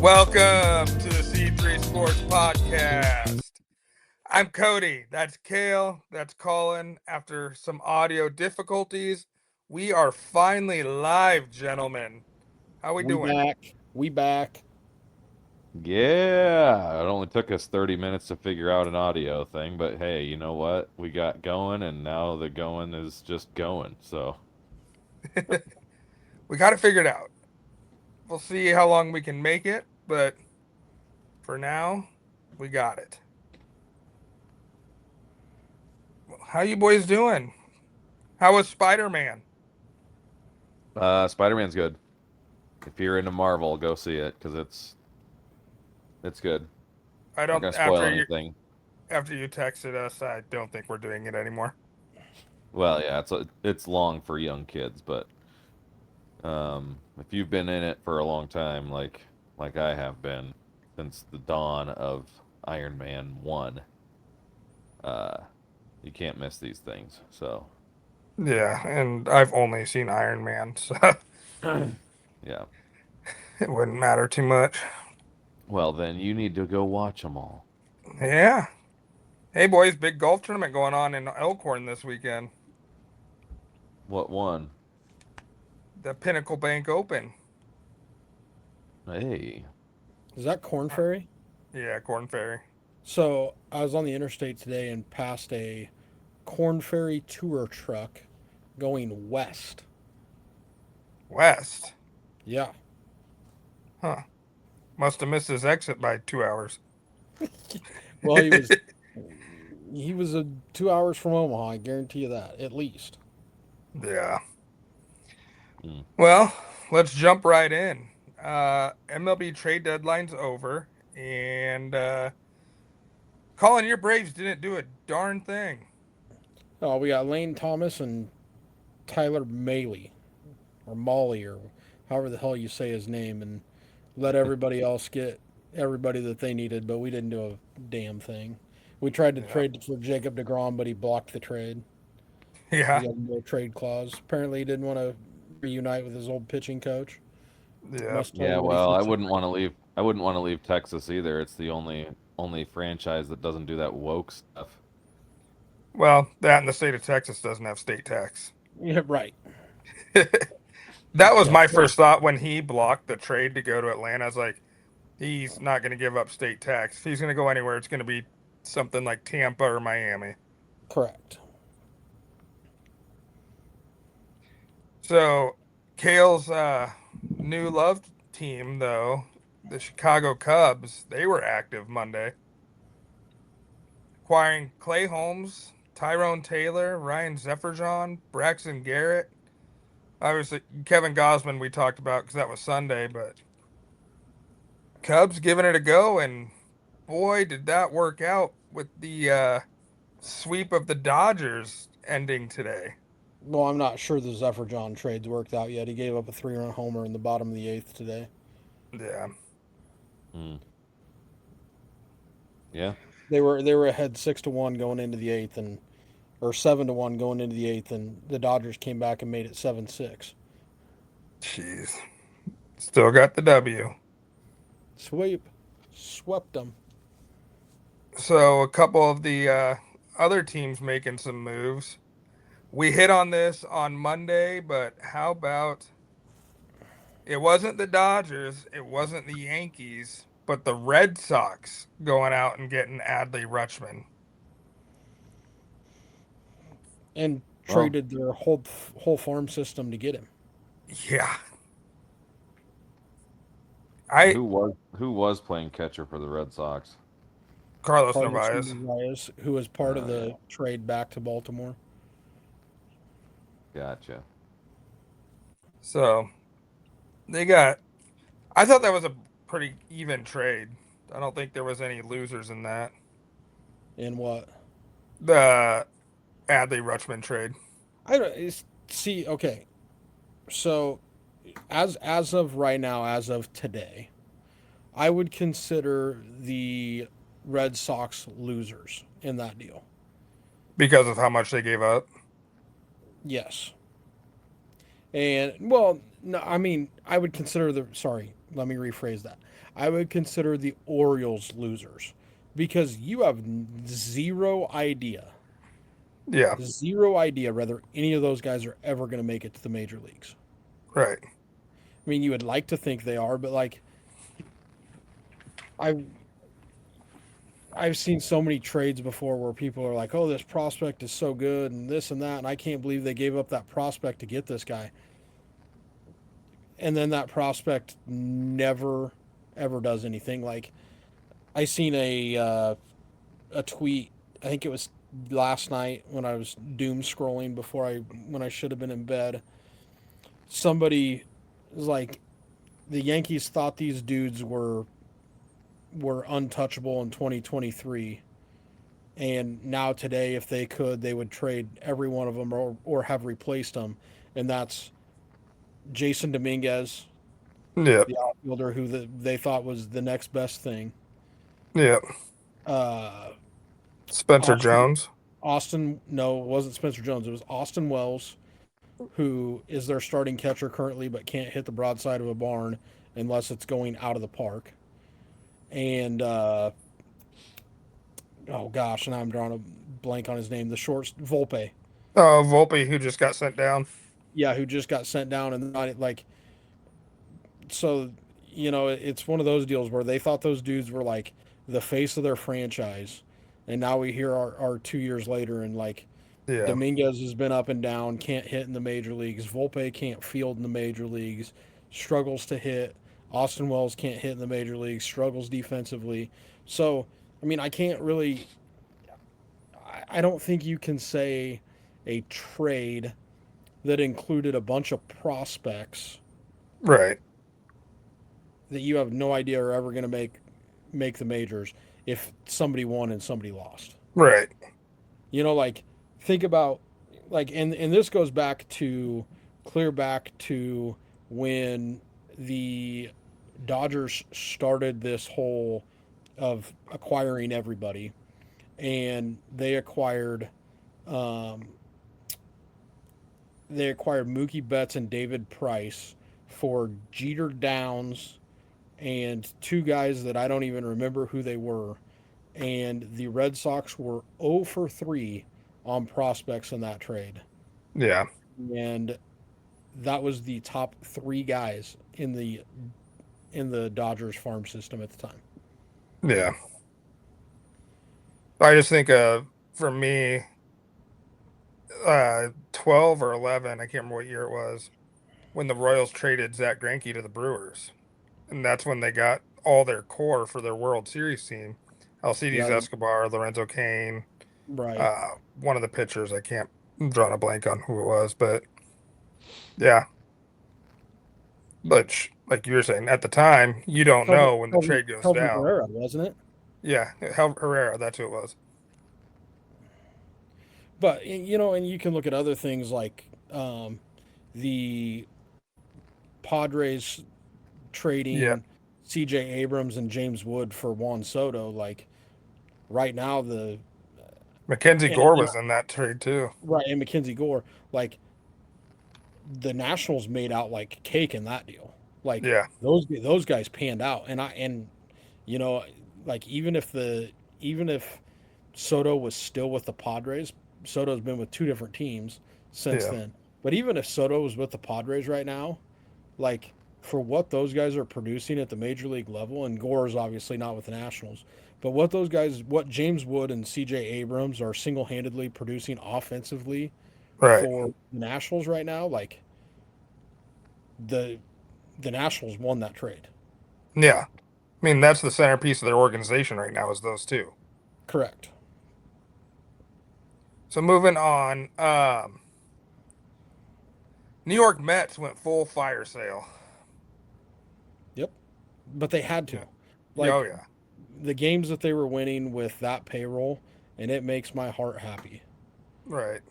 Welcome to the C3 Sports Podcast. I'm Cody. That's Kale. That's Colin. After some audio difficulties, we are finally live, gentlemen. How we doing? We back. Yeah, it only took us 30 minutes to figure out an audio thing, but hey, you know what? We got going, and now the going is just going. So, We got it figured out. We'll see how long we can make it, but for now, we got it. How you boys doing? How was Spider-Man? Spider-Man's good. If you're into Marvel, go see it because it's good. I Not don't gonna spoil after you anything. texted us, I don't think we're doing it anymore. Well, yeah, it's long for young kids, but if you've been in it for a long time, like I have been since the dawn of Iron Man 1, uh, you can't miss these things. So, Yeah, and I've only seen Iron Man, so yeah. it wouldn't matter too much. Well, then you need to go watch them all. Yeah. Hey, boys, big golf tournament going on in Elkhorn this weekend. What one? The Pinnacle Bank Open. Hey. Is that Corn Ferry? Yeah, Corn Ferry. So I was on the interstate today and passed a Corn Ferry tour truck going west. West. Yeah. Huh. Must have missed his exit by 2 hours. Well, he was 2 hours from Omaha. I guarantee you that, at least. Yeah. Mm. Well, let's jump right in. MLB Trade Deadline's over, and Colin, your Braves didn't do a darn thing. Oh, we got Lane Thomas and Tyler Mahle, or Molly, or however the hell you say his name, and let everybody else get everybody that they needed, but we didn't do a damn thing. We tried to Yeah. trade for Jacob DeGrom, but he blocked the trade. He Yeah. got no trade clause. Apparently, he didn't want to reunite with his old pitching coach. Yeah. Must Yeah, totally well, I fix it. wouldn't want to leave. I wouldn't want to leave Texas either. It's the only franchise that doesn't do that woke stuff. Well, that and the state of Texas doesn't have state tax. Yeah, right. That was Yeah, my first thought when he blocked the trade to go to Atlanta. I was like, he's not going to give up state tax. If he's going to go anywhere, it's going to be something like Tampa or Miami. correct. So, Kale's new love team, though, the Chicago Cubs, they were active Monday, acquiring Clay Holmes, Tyrone Taylor, Ryan Zefferjon, Braxton Garrett. Obviously, Kevin Gosman we talked about because that was Sunday, but Cubs giving it a go, and boy, did that work out with the sweep of the Dodgers ending today. Well, I'm not sure the Zephyr John trades worked out yet. He gave up a 3-run homer in the bottom of the eighth today. Yeah. Mm. Yeah. They were ahead 6-1 going into the eighth, and or 7-1 going into the eighth, and the Dodgers came back and made it 7-6. Jeez. Still got the W. Swept them. So a couple of the other teams making some moves. We hit on this on Monday, but how about it wasn't the Dodgers, it wasn't the Yankees, but the Red Sox going out and getting Adley Rutschman. And Well, traded their whole farm system to get him. Yeah. I who was playing catcher for the Red Sox? Carlos Carlos Narvaez. Narvaez, who was part of Yeah. the trade back to Baltimore. Gotcha. So they got I thought that was a pretty even trade. I don't think there was any losers in that. And what? The Adley Rutschman trade. I don't see. Okay, so as of right now, as of today, I would consider the Red Sox losers in that deal. Because of how much they gave up. Yes. And well, no, I mean, I would consider the sorry, let me rephrase that. I would consider the Orioles losers because you have Yeah. zero idea whether any of those guys are ever going to make it to the major leagues. Right. I mean, you would like to think they are, but like I I've seen so many trades before where people are like, "Oh, this prospect is so good and this and that," and I can't believe they gave up that prospect to get this guy. And then that prospect never ever does anything. Like I seen a tweet. I think it was last night when I was doom scrolling before I when I should have been in bed. Somebody was like, the Yankees thought these dudes were untouchable in 2023, and now today, if they could, they would trade every one of them or have replaced them, and that's Jason Dominguez, Yep. the outfielder who they thought was the next best thing. Yep. Uh, Spencer Austin, Jones. no, it wasn't Spencer Jones. It was Austin Wells, who is their starting catcher currently, but can't hit the broadside of a barn unless it's going out of the park. And oh gosh, now I'm drawing a blank on his name. The short Volpe, Volpe, who just got sent down. yeah, who just got sent down and not like so. It's one of those deals where they thought those dudes were like the face of their franchise, and now we hear our 2 years later and like Yeah. Dominguez has been up and down, can't hit in the major leagues. Volpe can't field in the major leagues, struggles to hit. Austin Wells can't hit in the major leagues, struggles defensively. So, I mean, I can't really. I don't think you can say a trade that included a bunch of prospects Right. that you have no idea are ever going to make the majors if somebody won and somebody lost. Right. Like think about like and this goes back to clear back to when the Dodgers started this whole of acquiring everybody, and um, they acquired Mookie Betts and David Price for Jeter Downs and two guys that I don't even remember who they were. And the Red Sox were 0 for 3 on prospects in that trade. Yeah. And that was the top three guys in the Dodgers farm system at the time. Yeah. I just think for me, 12 or 11, I can't remember what year it was, when the Royals traded Zach Greinke to the Brewers. And that's when they got all their core for their World Series team. Alcides Yeah, Escobar, Lorenzo Cain, right. one of the pitchers, I can't I'm drawing a blank on who it was, but yeah. But like you were saying, at the time, you don't know when the trade goes Kelvin down. Herrera, wasn't it? Yeah, Herrera, that's who it was. But and you can look at other things like the Padres Yeah, trading C.J. Abrams and James Wood for Juan Soto. Like right now, Mackenzie and, Gore and was in that trade too. right, and Mackenzie Gore, like the Nationals made out like cake in that deal. Like Yeah, those guys panned out, and you know, like even if Soto was still with the Padres, Soto's been with two different teams since yeah, then. But even if Soto was with the Padres right now, like for what those guys are producing at the major league level, and Gore is obviously not with the Nationals, but what James Wood and C.J. Abrams are single handedly producing offensively right. for the Nationals right now, like the the Nationals won that trade. Yeah. I mean, that's the centerpiece of their organization right now is those two. Correct. So moving on, New York Mets went full fire sale. Yep. But they had to. Yeah. Yeah, oh Like yeah. the games that they were winning with that payroll, and it makes my heart happy Right.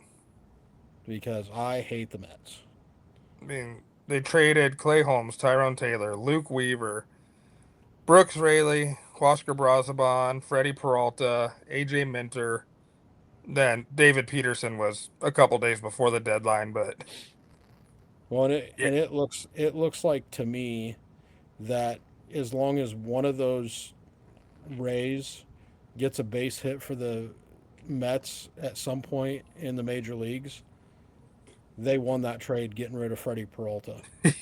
because I hate the Mets. I mean, they traded Clay Holmes, Tyrone Taylor, Luke Weaver, Brooks Raley, Oscar Brazaban, Freddie Peralta, AJ Minter. Then David Peterson was a couple days before the deadline, but Well, and it yeah, and it looks like to me that as long as one of those Rays gets a base hit for the Mets at some point in the major leagues, they won that trade getting rid of Freddie Peralta. Rough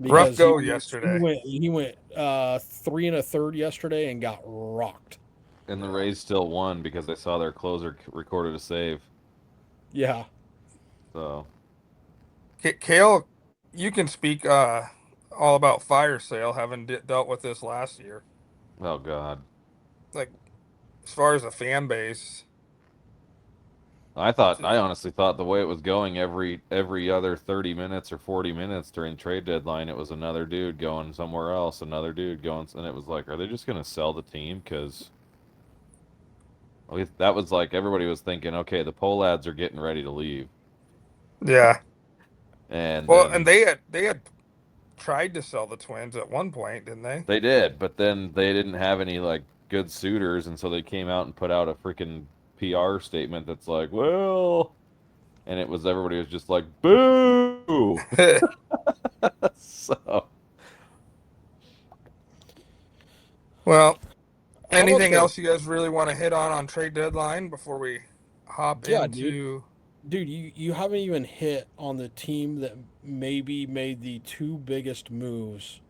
Because go he yesterday. went 3 1/3 yesterday and got rocked. And the Rays still won because they saw their closer recorded a save. Yeah. So, Kale, you can speak all about fire sale, having dealt with this last year. oh God. Like, as far as the fan base, I honestly thought the way it was going every other 30 minutes or 40 minutes during trade deadline, it was another dude going somewhere else, another dude going, and it was like, are they just going to sell the team? Because at least that was like everybody was thinking, okay, the Polads are getting ready to leave, yeah. and Well, and then they had tried to sell the Twins at one point, didn't they? they did, but then they didn't have any like good suitors, and so they came out and put out a freaking PR statement that's like, well, and it was everybody was just like, boo. So. Well, How about anything the else you guys really want to hit on trade deadline before we hop Yeah, dude. into? Dude, you haven't even hit on the team that maybe made the two biggest moves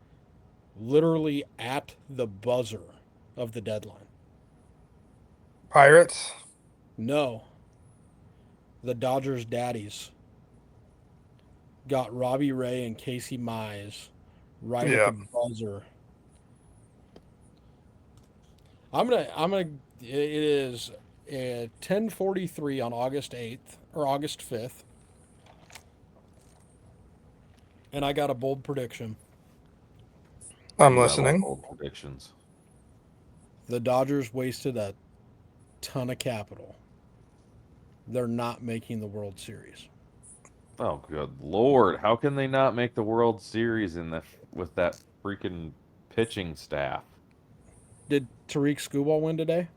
literally at the buzzer of the deadline. Pirates? No, the Dodgers daddies got Robbie Ray and Casey Mize right at Yeah, the buzzer. It is 10:43 on August 8th or August 5th, and I got a bold prediction. I'm You got a lot of listening. bold predictions. The Dodgers wasted a ton of capital. They're not making the World Series. Oh, good Lord. How can they not make the World Series with that freaking pitching staff? Did Tariq Skubal win today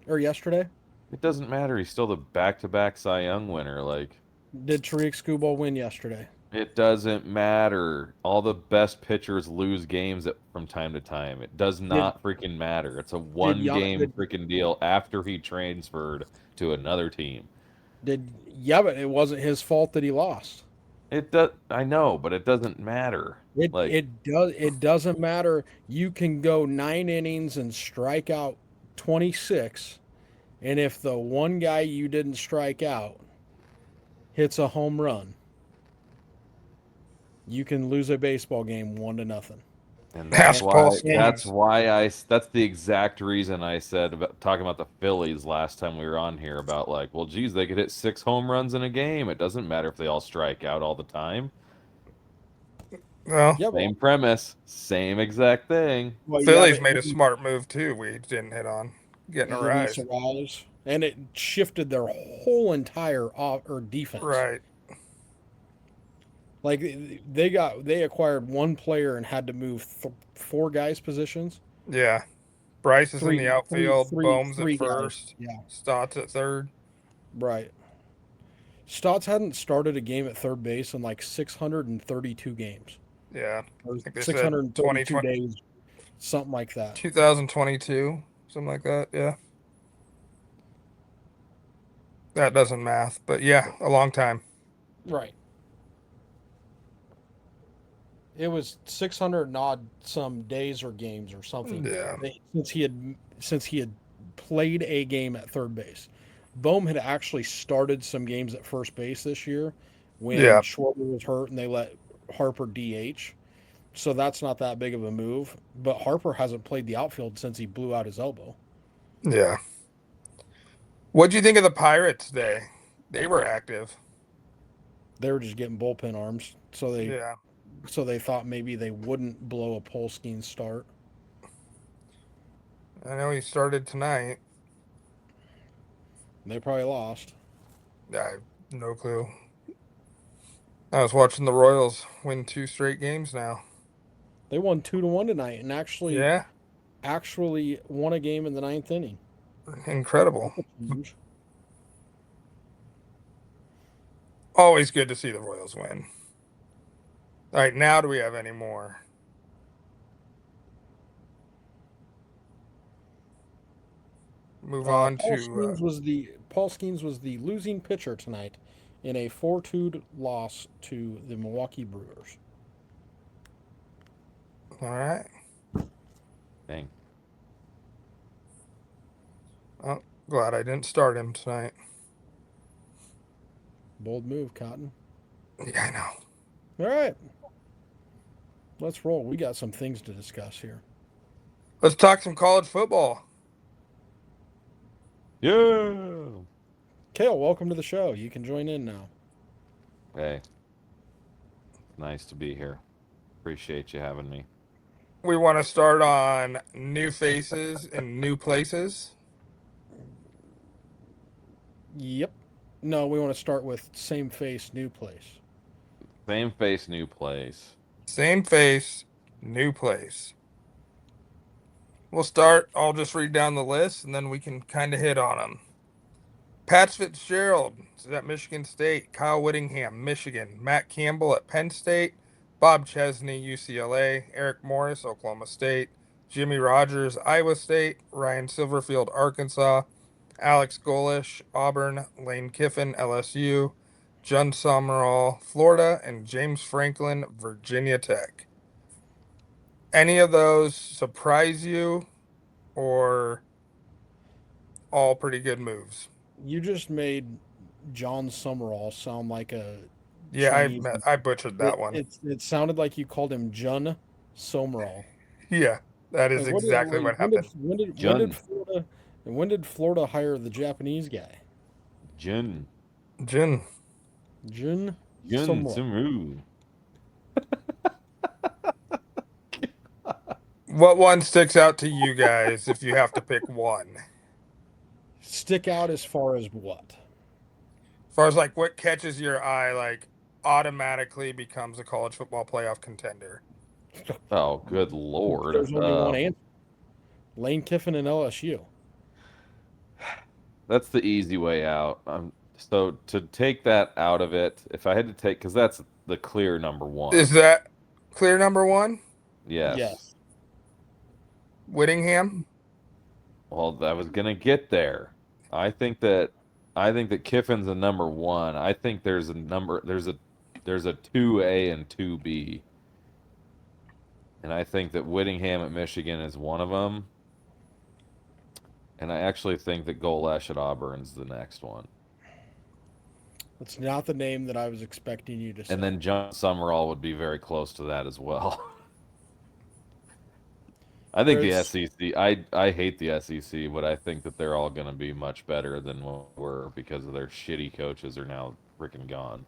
or yesterday? It doesn't matter. He's still the back-to-back Cy Young winner. Like, Did Tariq Skubal win yesterday? it doesn't matter. All the best pitchers lose games from time to time. It does Did not freaking matter. It's a did Yan, one-game freaking deal after he transferred to another team. did yeah, but it wasn't his fault that he lost. It does. I know, but it doesn't matter. Like, It doesn't matter. You can go 9 innings and strike out 26, and if the one guy you didn't strike out hits a home run, you can lose a baseball game 1-0. and Ask And Paul and that's Skeens. why that's the exact reason I said about talking about the Phillies last time we were on here about like, well, geez, they could hit 6 home runs in a game. It doesn't matter if they all strike out all the time. Well, yeah, Same premise, same exact thing. Phillies but made a smart move too. We didn't hit on getting a Luis rise. Arraez, and it shifted their whole entire defense. Right. Like they acquired one player and had to move four guys positions. Yeah. Bryce is in the outfield. Bohm's at Three guys. first. Yeah, Stotts at third. right. Stotts hadn't started a game at third base in like 632 games Yeah. or I think they said 632 days, something like that. 2022, something like that. Yeah. That doesn't math, but yeah, a long time. Right. It was 600 and odd some days or games or something Yeah. since he had played a game at third base. Bohm had actually started some games at first base this year when Yeah. Schwarber was hurt and they let Harper DH. So that's not that big of a move. But Harper hasn't played the outfield since he blew out his elbow. Yeah. What'd you think of the Pirates day? They were active. They were just getting bullpen arms, Yeah. so they thought maybe they wouldn't blow a Polsky start. I know he started tonight. They probably lost. I have no clue. I was watching the Royals win 2 straight games now. They won 2-1 tonight and Yeah. actually won a game in the ninth inning. Incredible. That's huge. Always good to see the Royals win. All right, now do we have any more? Move on Paul to Skeens was the losing pitcher tonight in a 4-2 loss to the Milwaukee Brewers. all right. Dang. Oh, glad I didn't start him tonight. Bold move, Cotton. Yeah, I know. All right. Let's roll. We got some things to discuss here. Let's talk some college football. Yeah. Kale, welcome to the show. You can join in now. Hey. Nice to be here. Appreciate you having me. We want to start on new faces in new places. Yep. No, we want to start with same face, new place. Same face, new place. Same face, new place. We'll start. I'll just read down the list and then we can kind of hit on them. Pat Fitzgerald is at Michigan State. Kyle Whittingham, Michigan. Matt Campbell at Penn State. Bob Chesney, UCLA. Eric Morris, Oklahoma State. Jimmy Rogers, Iowa State. Ryan Silverfield, Arkansas. Alex Golish, Auburn. Lane Kiffin, LSU. John Summerall, Florida. And James Franklin, Virginia Tech. Any of those surprise you or all pretty good moves? You just made John Summerall sound like a Yeah, Chinese. I butchered that one. It sounded like you called him Jun Summerall. Yeah, that is Like, exactly what happened. When did Florida hire the Japanese guy? Jun. Jin. Jun Jun Summerall. Sumru. What one sticks out to you guys if you have to pick one? Stick out as far as what? As far as like what catches your eye, like automatically becomes a college football playoff contender. Oh, good lord. There's only one answer. Lane Kiffin and LSU. That's the easy way out. So to take that out of it, if I had to take, because that's the clear number one. Is that clear number one? Yes. Yes. Whittingham? Well, I was gonna get there. I think that Kiffin's a number one. I think there's a 2A and 2B. And I think that Whittingham at Michigan is one of them. And I actually think that Golesh at Auburn's the next one. That's not the name that I was expecting you to say. And then John Summerall would be very close to that as well. I think the SEC, I hate the SEC, but I think that they're all going to be much better than what we were because of their shitty coaches are now freaking gone.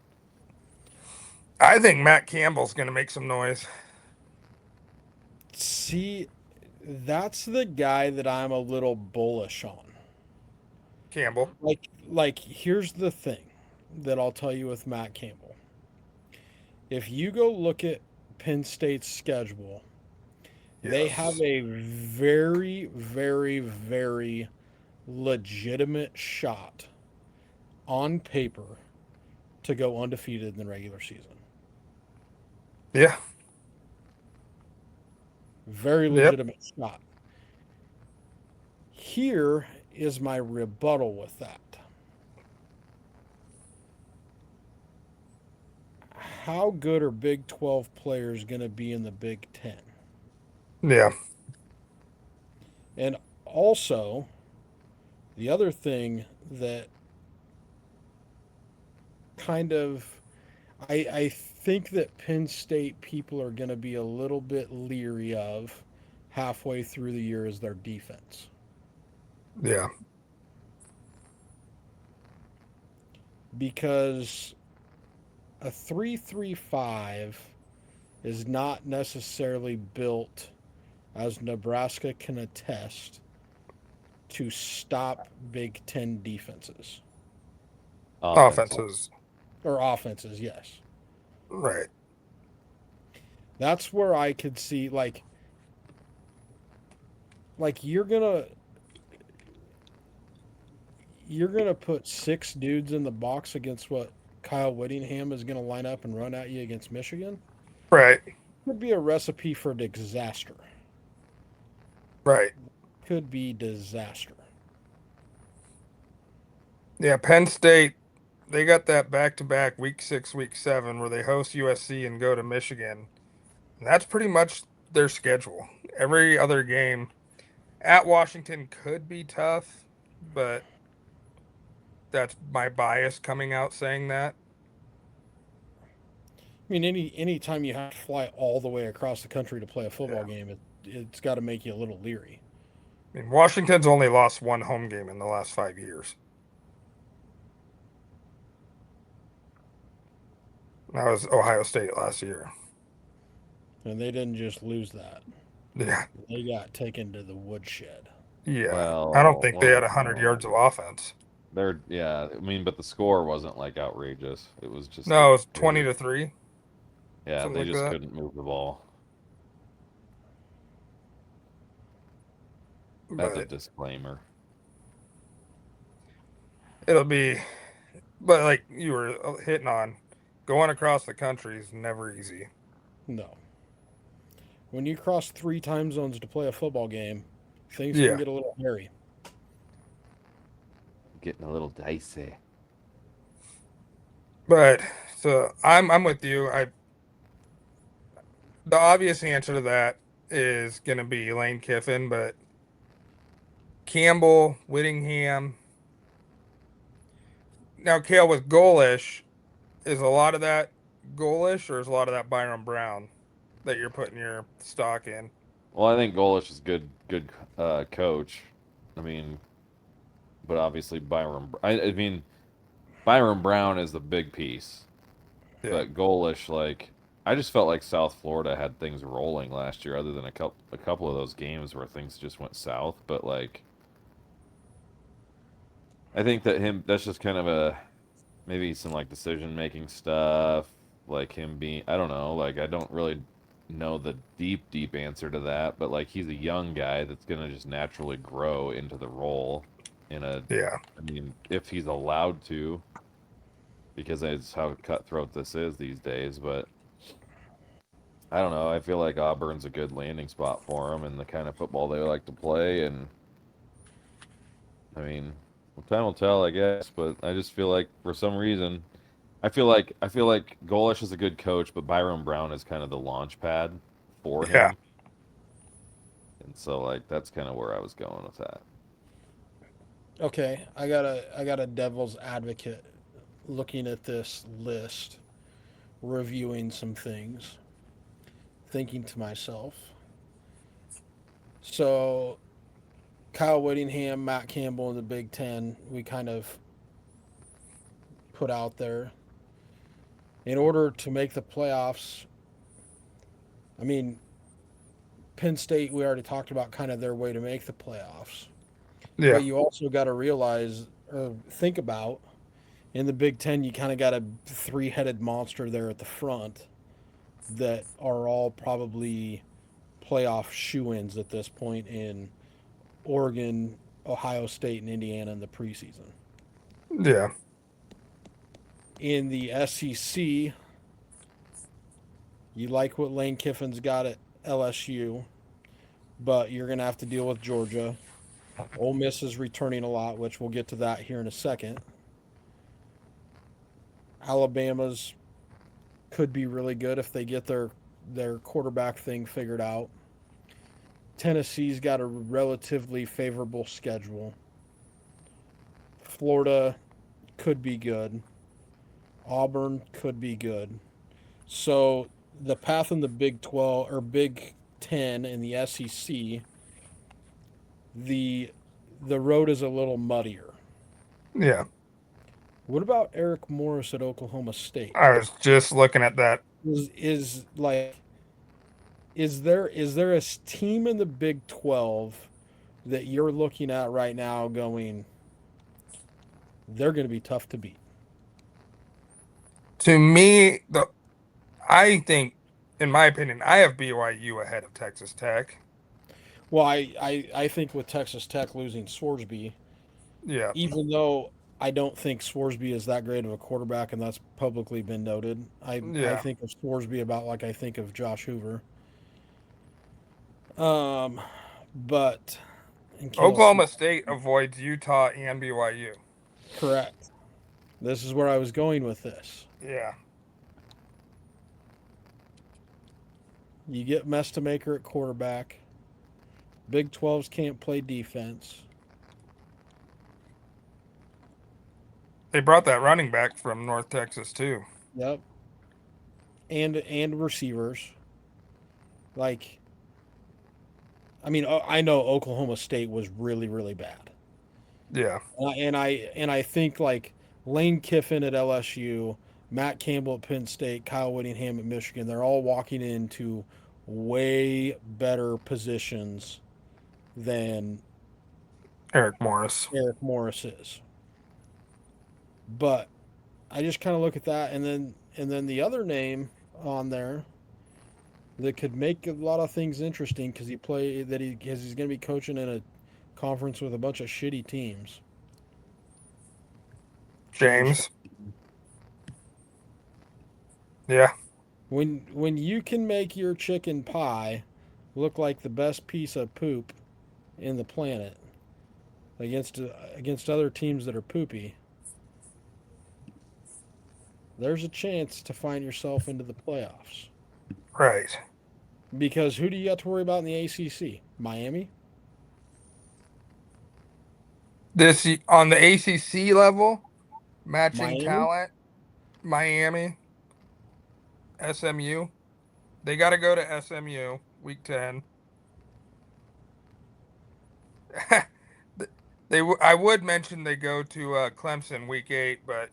I think Matt Campbell's going to make some noise. See, that's the guy that I'm a little bullish on. Campbell. Like here's the thing that I'll tell you with Matt Campbell. If you go look at Penn State's schedule, they have a very, very, very legitimate shot on paper to go undefeated in the regular season. Yeah. Very legitimate shot. Here is my rebuttal with that. How good are Big 12 players going to be in the Big 10? Yeah. And also, the other thing that kind of, I think that Penn State people are going to be a little bit leery of halfway through the year is their defense. Yeah. Because a 3-3-5 is not necessarily built, as Nebraska can attest, to stop Big Ten defenses. Offenses. Or offenses, yes. Right. That's where I could see, like you're gonna put 6 dudes in the box against what Kyle Whittingham is gonna line up and run at you against Michigan. Right. Could be a recipe for disaster. Right. Could be disaster. Yeah, Penn State, they got that back to back week 6, week 7, where they host USC and go to Michigan. And that's pretty much their schedule. Every other game at Washington could be tough, but that's my bias coming out saying that. I mean, any time you have to fly all the way across the country to play a football Yeah. game, it's got to make you a little leery. I mean, Washington's only lost one home game in the last 5 years. That was Ohio State last year. And they didn't just lose that; Yeah. they got taken to the woodshed. Yeah. I don't Well, think they had well, 100 yards no. of offense. They're yeah. I mean, but the score wasn't like outrageous. It was just No, that it was they 20 to 3, yeah something they like just that. couldn't move the ball. That's a But disclaimer. it'll be, but like you were hitting on, going across the country is never easy. No, when you cross 3 time zones to play a football game, things can Yeah. get a little hairy. Getting a little dicey. But so I'm with you. The obvious answer to that is gonna be Lane Kiffin, but Campbell, Whittingham. Now, Kale, with Golish, is a lot of that Golish or is a lot of that Byron Brown that you're putting your stock in? Well, I think Golish is good coach. I mean, but obviously I mean, Byron Brown is the big piece, Yeah. but Golish, like, I just felt like South Florida had things rolling last year, other than a couple of those games where things just went south. But like, I think that's just kind of a maybe some like decision making stuff, like him being I don't know, like I don't really know the deep answer to that, but like he's a young guy that's gonna just naturally grow into the role in a Yeah. I mean, if he's allowed to, because that's how cutthroat this is these days, but I don't know. I feel like Auburn's a good landing spot for him and the kind of football they like to play. And I mean, well, time will tell, I guess. But I just feel like for some reason, I feel like Golish is a good coach, but Byron Brown is kind of the launch pad for Yeah. him. And so like that's kind of where I was going with that. Okay, I got a devil's advocate looking at this list, reviewing some things, thinking to myself. So Kyle Whittingham, Matt Campbell in the Big Ten, we kind of put out there. In order to make the playoffs, I mean, Penn State, we already talked about kind of their way to make the playoffs. Yeah. But you also got to realize or think about in the Big Ten, you kind of got a three-headed monster there at the front that are all probably playoff shoe-ins at this point in Oregon, Ohio State, and Indiana in the preseason. Yeah. In the SEC, you like what Lane Kiffin's got at LSU, but you're going to have to deal with Georgia. Ole Miss is returning a lot, which we'll get to that here in a second. Alabama's could be really good if they get their quarterback thing figured out. Tennessee's got a relatively favorable schedule. Florida could be good. Auburn could be good. So the path in the Big 12 or Big 10 in the SEC, the the road is a little muddier. Yeah. What about Eric Morris at Oklahoma State? I was just looking at that. Is like is there a team in the Big 12 that you're looking at right now going they're going to be tough to beat? To me, I think, in my opinion, I have BYU ahead of Texas Tech. Well, I think with Texas Tech losing Sworsby, Yeah. even though I don't think Sworsby is that great of a quarterback, and that's publicly been noted. I Yeah. think of Sworsby about like I think of Josh Hoover. Um, but and Kale, Oklahoma State avoids Utah and BYU. Correct. This is where I was going with this. Yeah. You get Mestamaker at quarterback. Big 12s can't play defense. They brought that running back from North Texas too. Yep. And receivers. Like, I mean, I know Oklahoma State was really, really bad. Yeah. And I think like Lane Kiffin at LSU, Matt Campbell at Penn State, Kyle Whittingham at Michigan, they're all walking into way better positions than Eric Morris. Eric Morris is. But I just kind of look at that, and then the other name on there that could make a lot of things interesting because he's going to be coaching in a conference with a bunch of shitty teams. James. Yeah. When you can make your chicken pie look like the best piece of poop in the planet against other teams that are poopy, there's a chance to find yourself into the playoffs. Right. Because who do you got to worry about in the ACC? Miami? This on the ACC level, matching Miami? talent, Miami, SMU. They got to go to SMU week 10. I would mention they go to Clemson week 8, but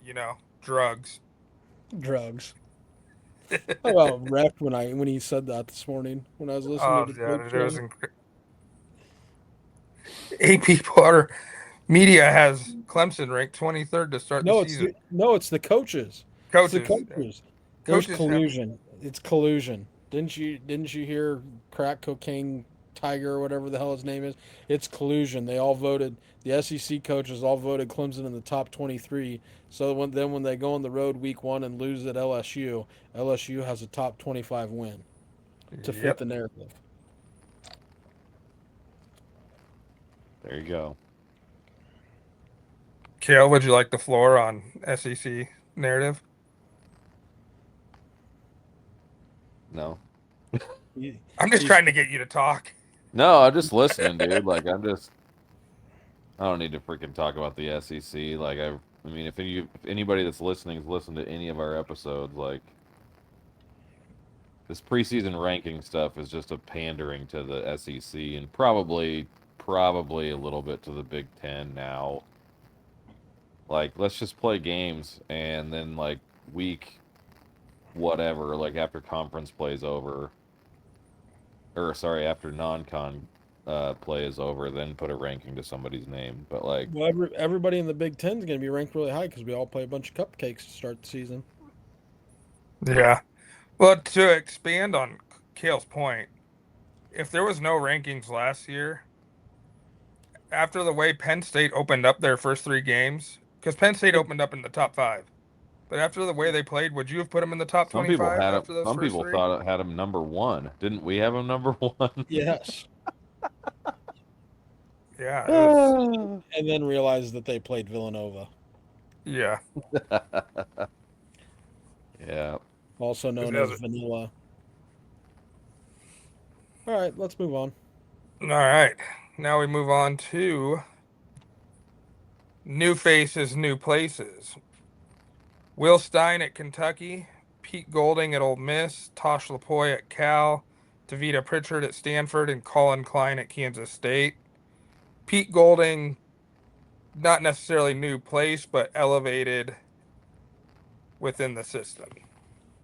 drugs. Drugs. How about wrecked when he said that this morning when I was listening Oh to the yeah, Big it was Show? AP Potter Media has Clemson ranked 23rd to start the season. It's the coaches. It's the Coaches, coaches. There's coaches have collusion. It's collusion. Didn't you hear crack cocaine tiger or whatever the hell his name is? It's collusion. They all voted. The SEC coaches all voted Clemson in the top 23. So when they go on the road week 1 and lose at LSU, LSU has a top 25 win to fit Yep. the narrative. There you go. Kale, would you like the floor on SEC narrative? No. I'm just trying to get you to talk. No, I'm just listening, dude. Like I don't need to freaking talk about the SEC. Like I mean, if anybody that's listening has listened to any of our episodes, like this preseason ranking stuff is just a pandering to the SEC and probably a little bit to the Big Ten now. Like, let's just play games and then like week whatever, like after conference plays over, or sorry, after non-con play is over, then put a ranking to somebody's name. But like, Well, everybody in the Big Ten is going to be ranked really high because we all play a bunch of cupcakes to start the season. Yeah. Well, to expand on Kale's point, if there was no rankings last year, after the way Penn State opened up their first 3 games, because Penn State opened up in the top 5, but after the way they played, would you have put them in the top some people 25 had it. after those Some first people 3? thought it had him number one. Didn't we have him number one? Yes. Yeah, it was. And then realized that they played Villanova, Yeah. Yeah. also known as Vanilla. All right, let's move on. All right. Now we move on to new faces, new places. Will Stein at Kentucky, Pete Golding at Ole Miss, Tosh Lapoy at Cal, Tavita Pritchard at Stanford, and Colin Klein at Kansas State. Pete Golding, not necessarily new place, but elevated within the system.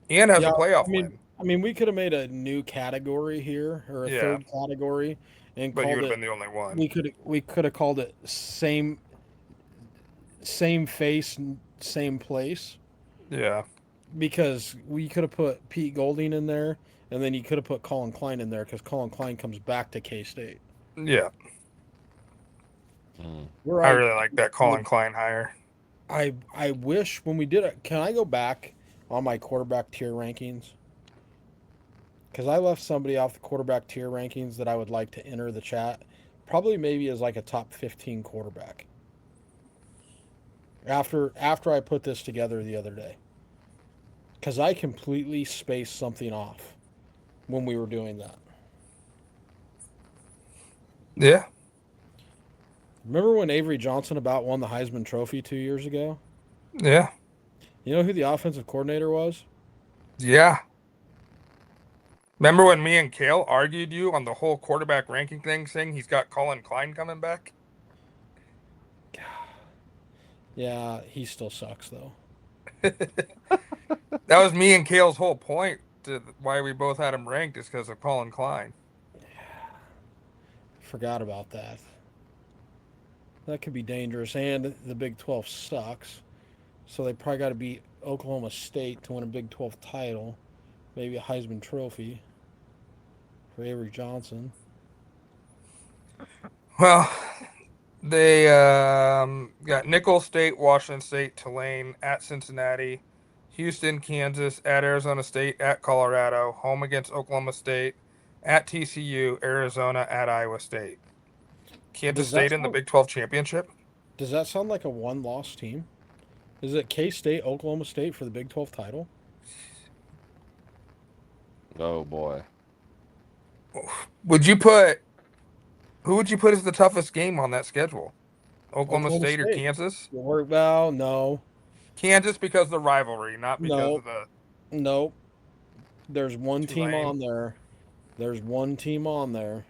And has Yeah, a playoff I mean, win. I mean, we could have made a new category here or a Yeah, third category and but you called would have it. been the only one. We could have called it same face, same place Yeah. because we could have put Pete Golding in there, and then you could have put Colin Klein in there because Colin Klein comes back to K State. Yeah. Mm. Where I I really like that Colin Klein hire. I wish when we did it. Can I go back on my quarterback tier rankings? Because I left somebody off the quarterback tier rankings that I would like to enter the chat. Probably maybe as like a top 15 quarterback. after I put this together the other day, because I completely spaced something off when we were doing that. Yeah. Remember when Avery Johnson about won the Heisman Trophy 2 years ago? Yeah. You know who the offensive coordinator was? Yeah. Remember when me and Kale argued you on the whole quarterback ranking thing, saying he's got Colin Klein coming back? Yeah, he still sucks though. That was me and Kale's whole point to why we both had him ranked is because of Colin Klein. Forgot about that. That could be dangerous, and the Big 12 sucks. So they probably got to beat Oklahoma State to win a Big 12 title, maybe a Heisman Trophy for Avery Johnson. Well, they got Nicholls State, Washington State, Tulane, at Cincinnati, Houston, Kansas, at Arizona State, at Colorado, home against Oklahoma State, at TCU, Arizona, at Iowa State. Kansas Does that State in the sound Big 12 championship? does that sound like a one-loss team? Is it K State, Oklahoma State for the Big 12 title? Oh boy. Would you put who would you put as the toughest game on that schedule? Oklahoma Oklahoma State or State. Kansas? Well, no, Kansas because of the rivalry, not because no, of the no. There's one team Tulane. on there. There's one team on there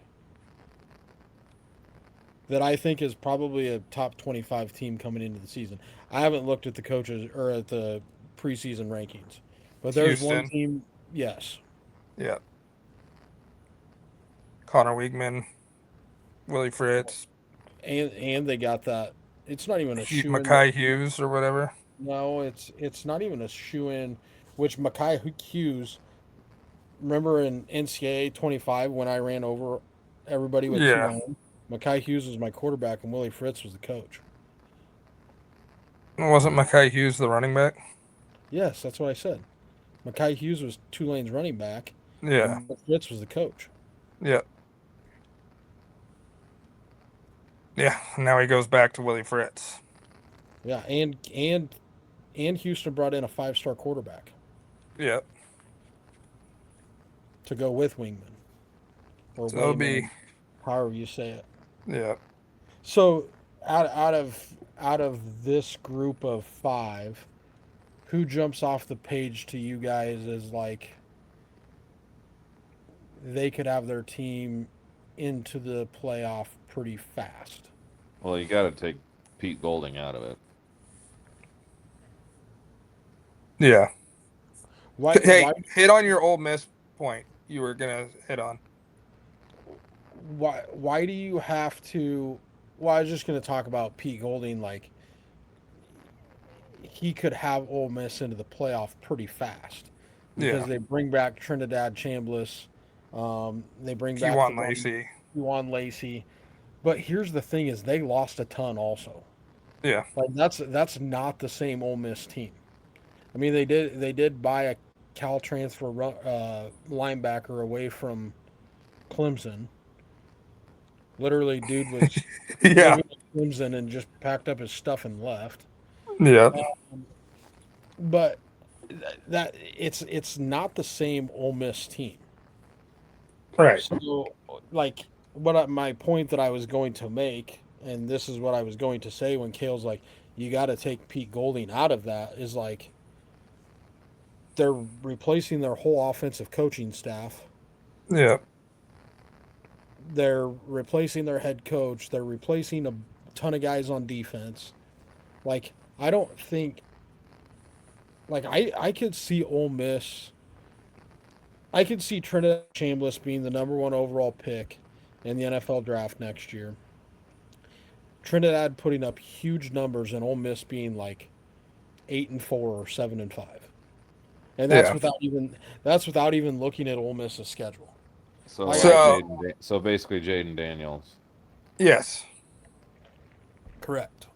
that I think is probably a top 25 team coming into the season. I haven't looked at the coaches or at the preseason rankings, but there's one Houston. team. Yes, Yeah. Connor Wiegman, Willie Fritz, and they got that. It's not even a shoe in. Mackay Hughes or whatever. No, it's not even a shoe in. Which Mackay Hughes, remember in NCAA 25 when I ran over everybody with Yeah. Tulane? Mackay Hughes was my quarterback and Willie Fritz was the coach. Wasn't Mackay Hughes the running back? Yes, that's what I said. Mackay Hughes was Tulane's running back, Yeah. and Fritz was the coach. Yeah. Yeah. Now he goes back to Willie Fritz. Yeah, and Houston brought in a 5-star quarterback Yeah. to go with Wingman or So it'll Wayman, be however you say it. yeah. So out of this group of 5, who jumps off the page to you guys as like they could have their team into the playoff pretty fast? Well, you got to take Pete Golding out of it. Yeah. Why Hey, hit on your Ole Miss point you were gonna hit on. why do you have to? Well, I was just going to talk about Pete Golding. Like he could have Ole Miss into the playoff pretty fast because Yeah. they bring back Trinidad Chambliss. They bring back the Kewan one Lacey. Juan Lacey. But here's the thing: is they lost a ton also. Yeah. Like that's not the same Ole Miss team. I mean, they did buy a Cal transfer linebacker away from Clemson. Literally, dude was Yeah. living in Clemson and just packed up his stuff and left. Yeah. But that it's not the same Ole Miss team. Right. So, like, my point that I was going to make, and this is what I was going to say when Kale's like, you got to take Pete Golding out of that, is like they're replacing their whole offensive coaching staff. Yeah. They're replacing their head coach. They're replacing a ton of guys on defense. Like, I don't think. Like, I could see Ole Miss. I could see Trinidad Chambliss being the number 1 overall pick in the NFL draft next year. Trinidad putting up huge numbers and Ole Miss being like 8-4 or 7-5, and Yeah. that's without even looking at Ole Miss's schedule. So Like, like So- so basically Jaden Daniels. Yes. correct.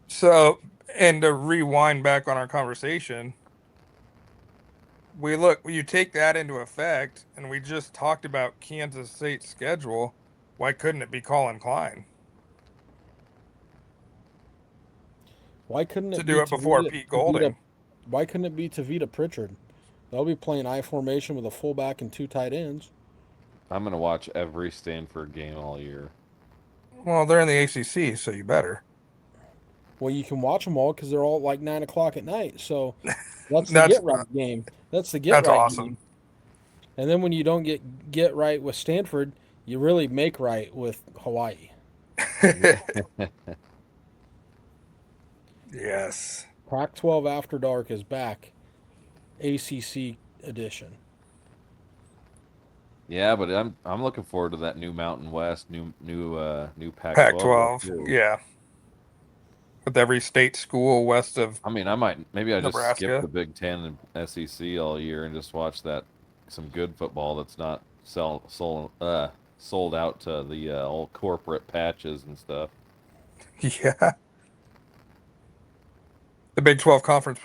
So, and to rewind back on our conversation, you take that into effect, and we just talked about Kansas State's schedule. Why couldn't it be Colin Klein? Why couldn't to it do be it before Pete Golding. Why couldn't it be Tavita Pritchard? They'll be playing I formation with a fullback and 2 tight ends. I'm gonna watch every Stanford game all year. Well, they're in the ACC, so you better. Well, you can watch them all because they're all like 9 o'clock at night. So that's the That's get right game. That's the get that's right awesome. game. And then when you don't get right with Stanford, you really make right with Hawaii. Yes. Pac-12 After Dark is back, ACC edition. Yeah, but I'm looking forward to that new Mountain West, new Pac-12 look Pac-12. too. Yeah. With every state school west of I mean, maybe I just skip Nebraska. the Big Ten and SEC all year and just watch some good football that's not sold out to the all corporate patches and stuff. Yeah. The Big 12 conference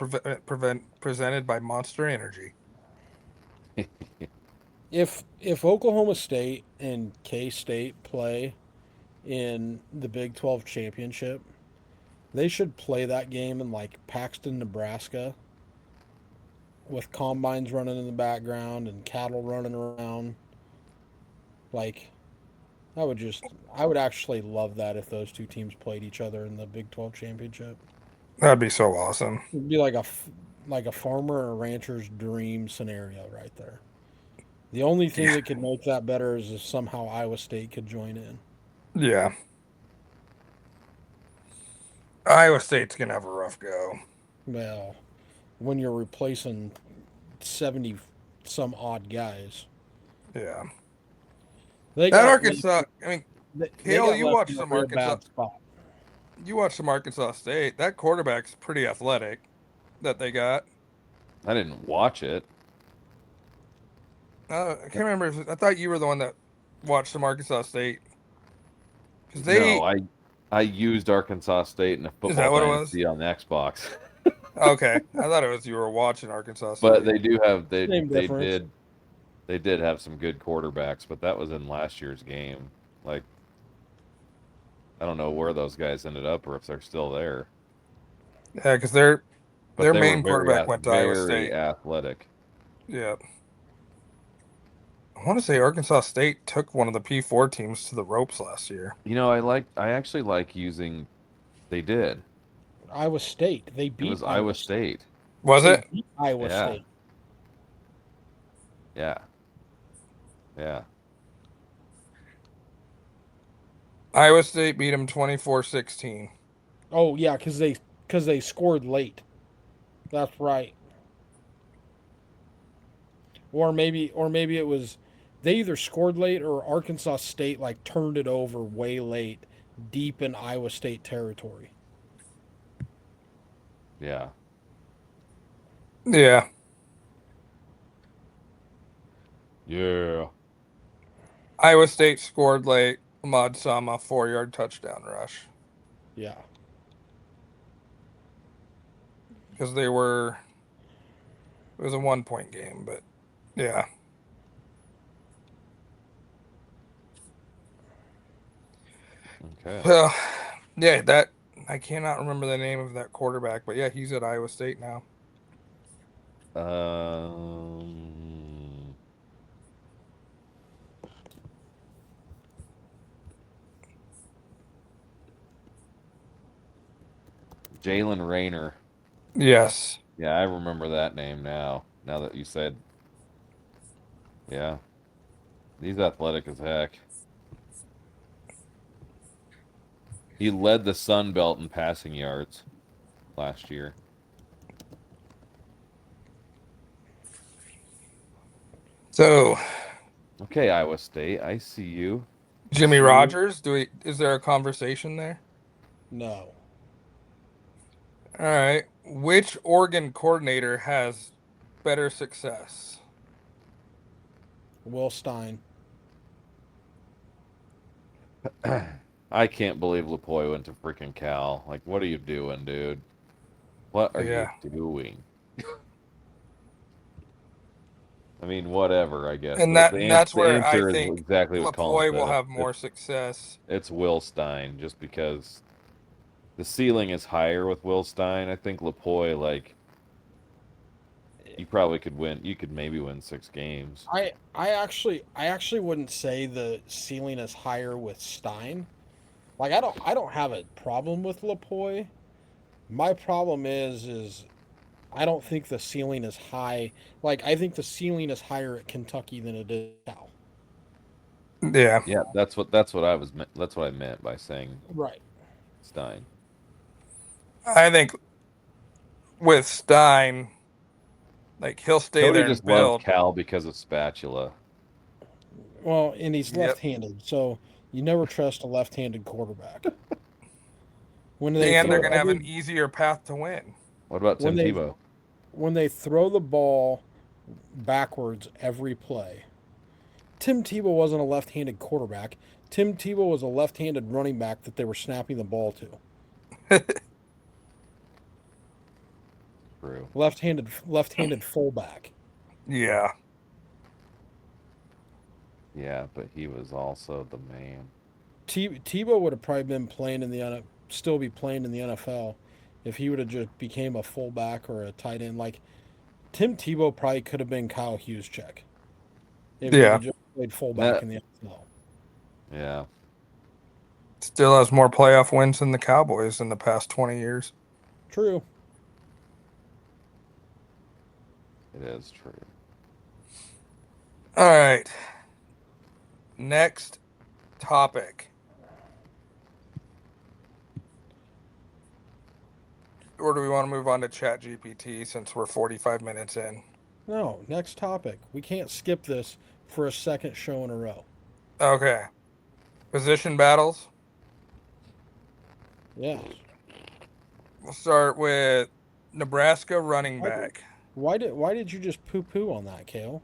presented by Monster Energy. If Oklahoma State and K-State play in the Big 12 championship, they should play that game in like Paxton, Nebraska, with combines running in the background and cattle running around. Like, I would actually love that if those two teams played each other in the Big 12 championship. That'd be so awesome. It'd be like a farmer or rancher's dream scenario right there. The only thing Yeah. that could make that better is if somehow Iowa State could join in. Yeah. Iowa State's going to have a rough go. Well, when you're replacing 70 some odd guys. Yeah. They That got Arkansas, I mean, they Hale, got you left watched in a some real Arkansas. bad spot. You watched some Arkansas State. That quarterback's pretty athletic that they got. I didn't watch it. I can't remember. I thought you were the one that watched some Arkansas State. Because No, I used Arkansas State in a Is football that what it was? dynasty on the Xbox. Okay. I thought it was you were watching Arkansas State. But they do have Same difference. they did have some good quarterbacks, but that was in last year's game. Like I don't know where those guys ended up or if they're still there. Yeah, because their But they were main quarterback went to Iowa very State. athletic. Yeah. I want to say Arkansas State took one of the P4 teams to the ropes last year. You know, I actually like using they did. Iowa State. They It beat was Iowa State. Was They it? beat Iowa Yeah. State. Yeah. Yeah. Iowa State beat them 24-16. Oh yeah, because they scored late. That's right. Or maybe it was they either scored late or Arkansas State like turned it over way late, deep in Iowa State territory. Yeah. Yeah. Yeah. Iowa State scored late. Ahmad Sama 4-yard touchdown rush. Yeah. Because it was a 1-point game, but yeah. Okay. Well, yeah, I cannot remember the name of that quarterback, but yeah, he's at Iowa State now. Jalen Rayner. Yes. Yeah, I remember that name now. Now that you said, yeah, he's athletic as heck. He led the Sun Belt in passing yards last year. So, Okay, Iowa State, I see you. Jimmy See you. Rogers, is there a conversation there? No. All right. Which Oregon coordinator has better success? Will Stein. I can't believe Lapoy went to freaking Cal. Like, what are you doing, dude? What are Yeah. you doing? I mean, whatever, I guess. And The that's the where I answer is think exactly what Colin Lapoy said. will have more success. It's Will Stein, just because the ceiling is higher with Will Stein. I think Lapoy, like, you probably could win. You could maybe win 6 games. I actually wouldn't say the ceiling is higher with Stein. Like I don't have a problem with Lapoy. My problem is I don't think the ceiling is high. Like I think the ceiling is higher at Kentucky than it is now. Yeah, Yeah, that's what I meant by saying Right. Stein. I think with Stein, like he'll stay Cody there and just loved build. Cal because of Spatula. Well, and he's Yep. left-handed, so you never trust a left-handed quarterback. When they And they're throw gonna have every an easier path to win. What about when Tim they Tebow? when they throw the ball backwards every play. Tim Tebow wasn't a left-handed quarterback. Tim Tebow was a left-handed running back that they were snapping the ball to. True. Left-handed fullback. Yeah. Yeah, but he was also the man. Tebow would have probably been playing in the still be playing in the NFL if he would have just became a fullback or a tight end. Like Tim Tebow probably could have been Kyle Juszczyk if he would Yeah. have just played fullback That in the NFL. yeah, Still has more playoff wins than the Cowboys in the past 20 years. True. it is true. All right. Next topic. Or do we want to move on to Chat GPT since we're 45 minutes in? No, next topic. We can't skip this for a second show in a row. Okay. Position battles. Yes. We'll start with Nebraska running Why did, back. why did you just poo poo on that, Kale?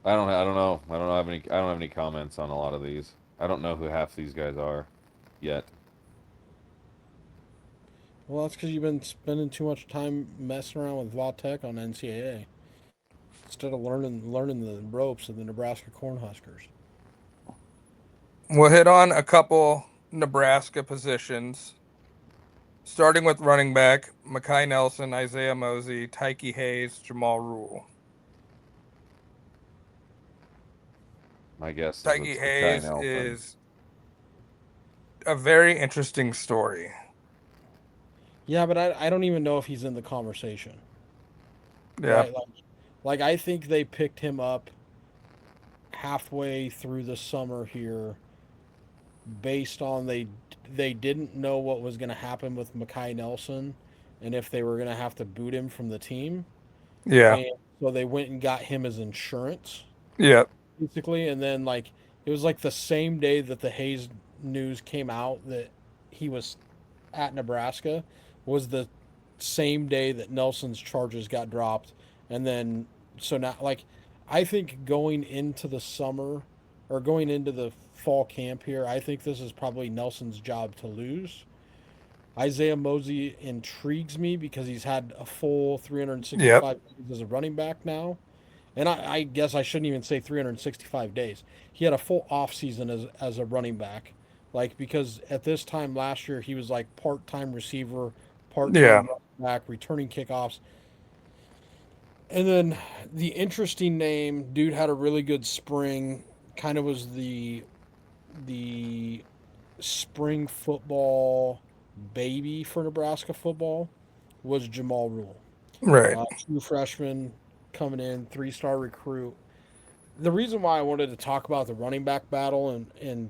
I don't know. I don't have any comments on a lot of these. I don't know who half these guys are yet. Well, that's because you've been spending too much time messing around with Vautech on NCAA instead of learning the ropes of the Nebraska Cornhuskers. We'll hit on a couple Nebraska positions. Starting with running back, Makai Nelson, Isaiah Mosey, Tyke Hayes, Jamal Rule. My guess is Tyke it's Mackay Hayes Nelson. is a very interesting story. Yeah, but I don't even know if he's in the conversation, Yeah. right? Like I think they picked him up halfway through the summer here based on they didn't know what was going to happen with Makai Nelson and if they were going to have to boot him from the team. Yeah. And so they went and got him as insurance Yeah. basically, and then like it was like the same day that the Hayes news came out that he was at Nebraska was the same day that Nelson's charges got dropped, and then so now like I think going into the summer or going into the fall camp here, I think this is probably Nelson's job to lose. Isaiah Mosey intrigues me because he's had a full Yep. 365 days as a running back now. And I guess I shouldn't even say 365 days. He had a full off season as a running back, like because at this time last year he was like part time receiver, part Yeah. time running back, returning kickoffs. And then the interesting name, dude had a really good spring. Kind of was the spring football baby for Nebraska football was Jamal Rule. Right. True freshman coming in, 3-star recruit. The reason why I wanted to talk about the running back battle and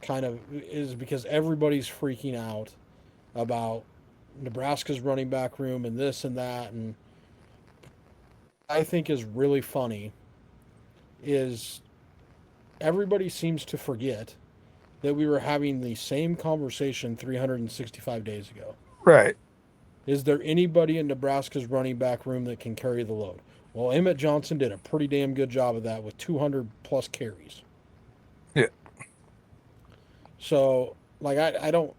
kind of is because everybody's freaking out about Nebraska's running back room and this and that. And I think is really funny is everybody seems to forget that we were having the same conversation 365 days ago. Right. Is there anybody in Nebraska's running back room that can carry the load? Well, Emmett Johnson did a pretty damn good job of that with 200 plus carries. Yeah. So, like, I don't,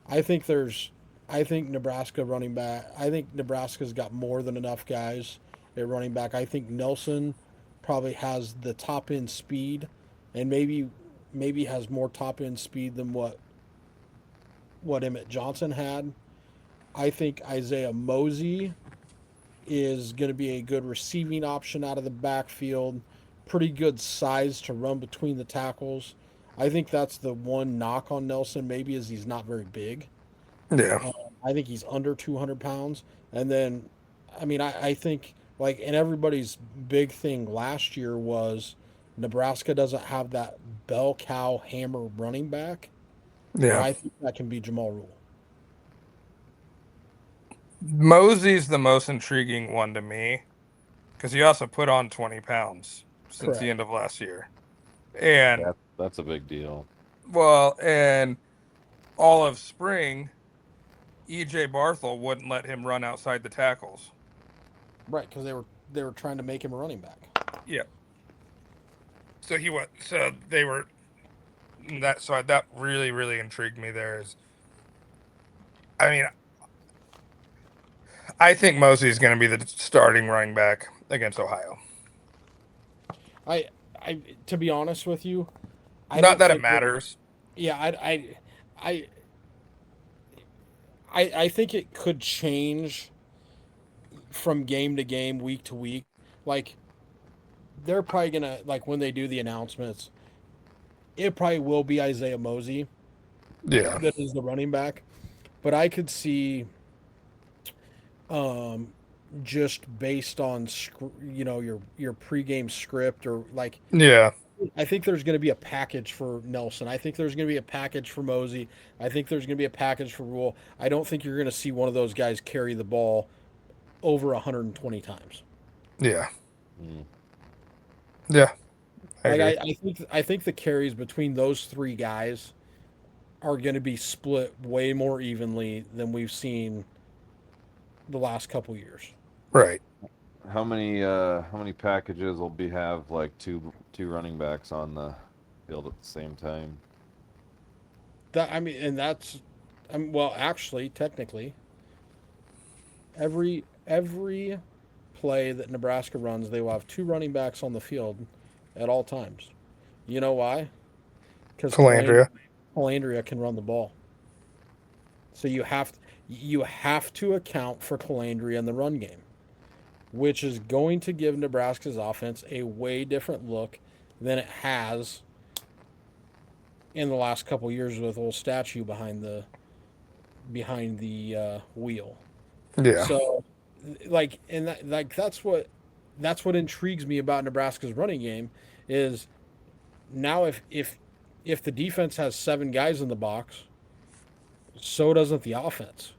I think there's, I think Nebraska running back, I think Nebraska's got more than enough guys at running back. I think Nelson probably has the top end speed and maybe has more top end speed than what Emmett Johnson had. I think Isaiah Mosey is going to be a good receiving option out of the backfield. Pretty good size to run between the tackles. I think that's the one knock on Nelson, maybe, is he's not very big. Yeah. Um, I think he's under 200 pounds. And then, I mean, I think, like, and everybody's big thing last year was Nebraska doesn't have that bell cow hammer running back. And Yeah. I think that can be Jamal Rule. Mosey's the most intriguing one to me because he also put on 20 pounds since the Correct. end of last year. And, That's a big deal. well, and all of spring, EJ Barthel wouldn't let him run outside the tackles. Right, because they were trying to make him a running back. Yeah. So they were that really, really intrigued me there is, I mean, I think Mosey's going to be the starting running back against Ohio. I I to be honest with you, I Not don't that it think matters. yeah, I I think it could change from game to game, week to week. Like they're probably gonna like when they do the announcements, it probably will be Isaiah Mosey Yeah. that is the running back. But I could see um just based on your pregame script or like Yeah. I think there's going to be a package for Nelson. I think there's going to be a package for Mosey. I think there's going to be a package for Rule. I don't think you're going to see one of those guys carry the ball over 120 times. Yeah. Mm. Yeah. I Like agree. I think the carries between those three guys are going to be split way more evenly than we've seen the last couple years. Right. How many packages will be have like two running backs on the field at the same time? That I mean, and well, actually, technically, every play that Nebraska runs, they will have two running backs on the field at all times. You know why? Because Calandria. Calandria can run the ball. So you have to account for Calandria in the run game, which is going to give Nebraska's offense a way different look than it has in the last couple years with old statue behind the wheel. Yeah. So, like, and that's what intrigues me about Nebraska's running game is now if the defense has seven guys in the box, so doesn't the offense.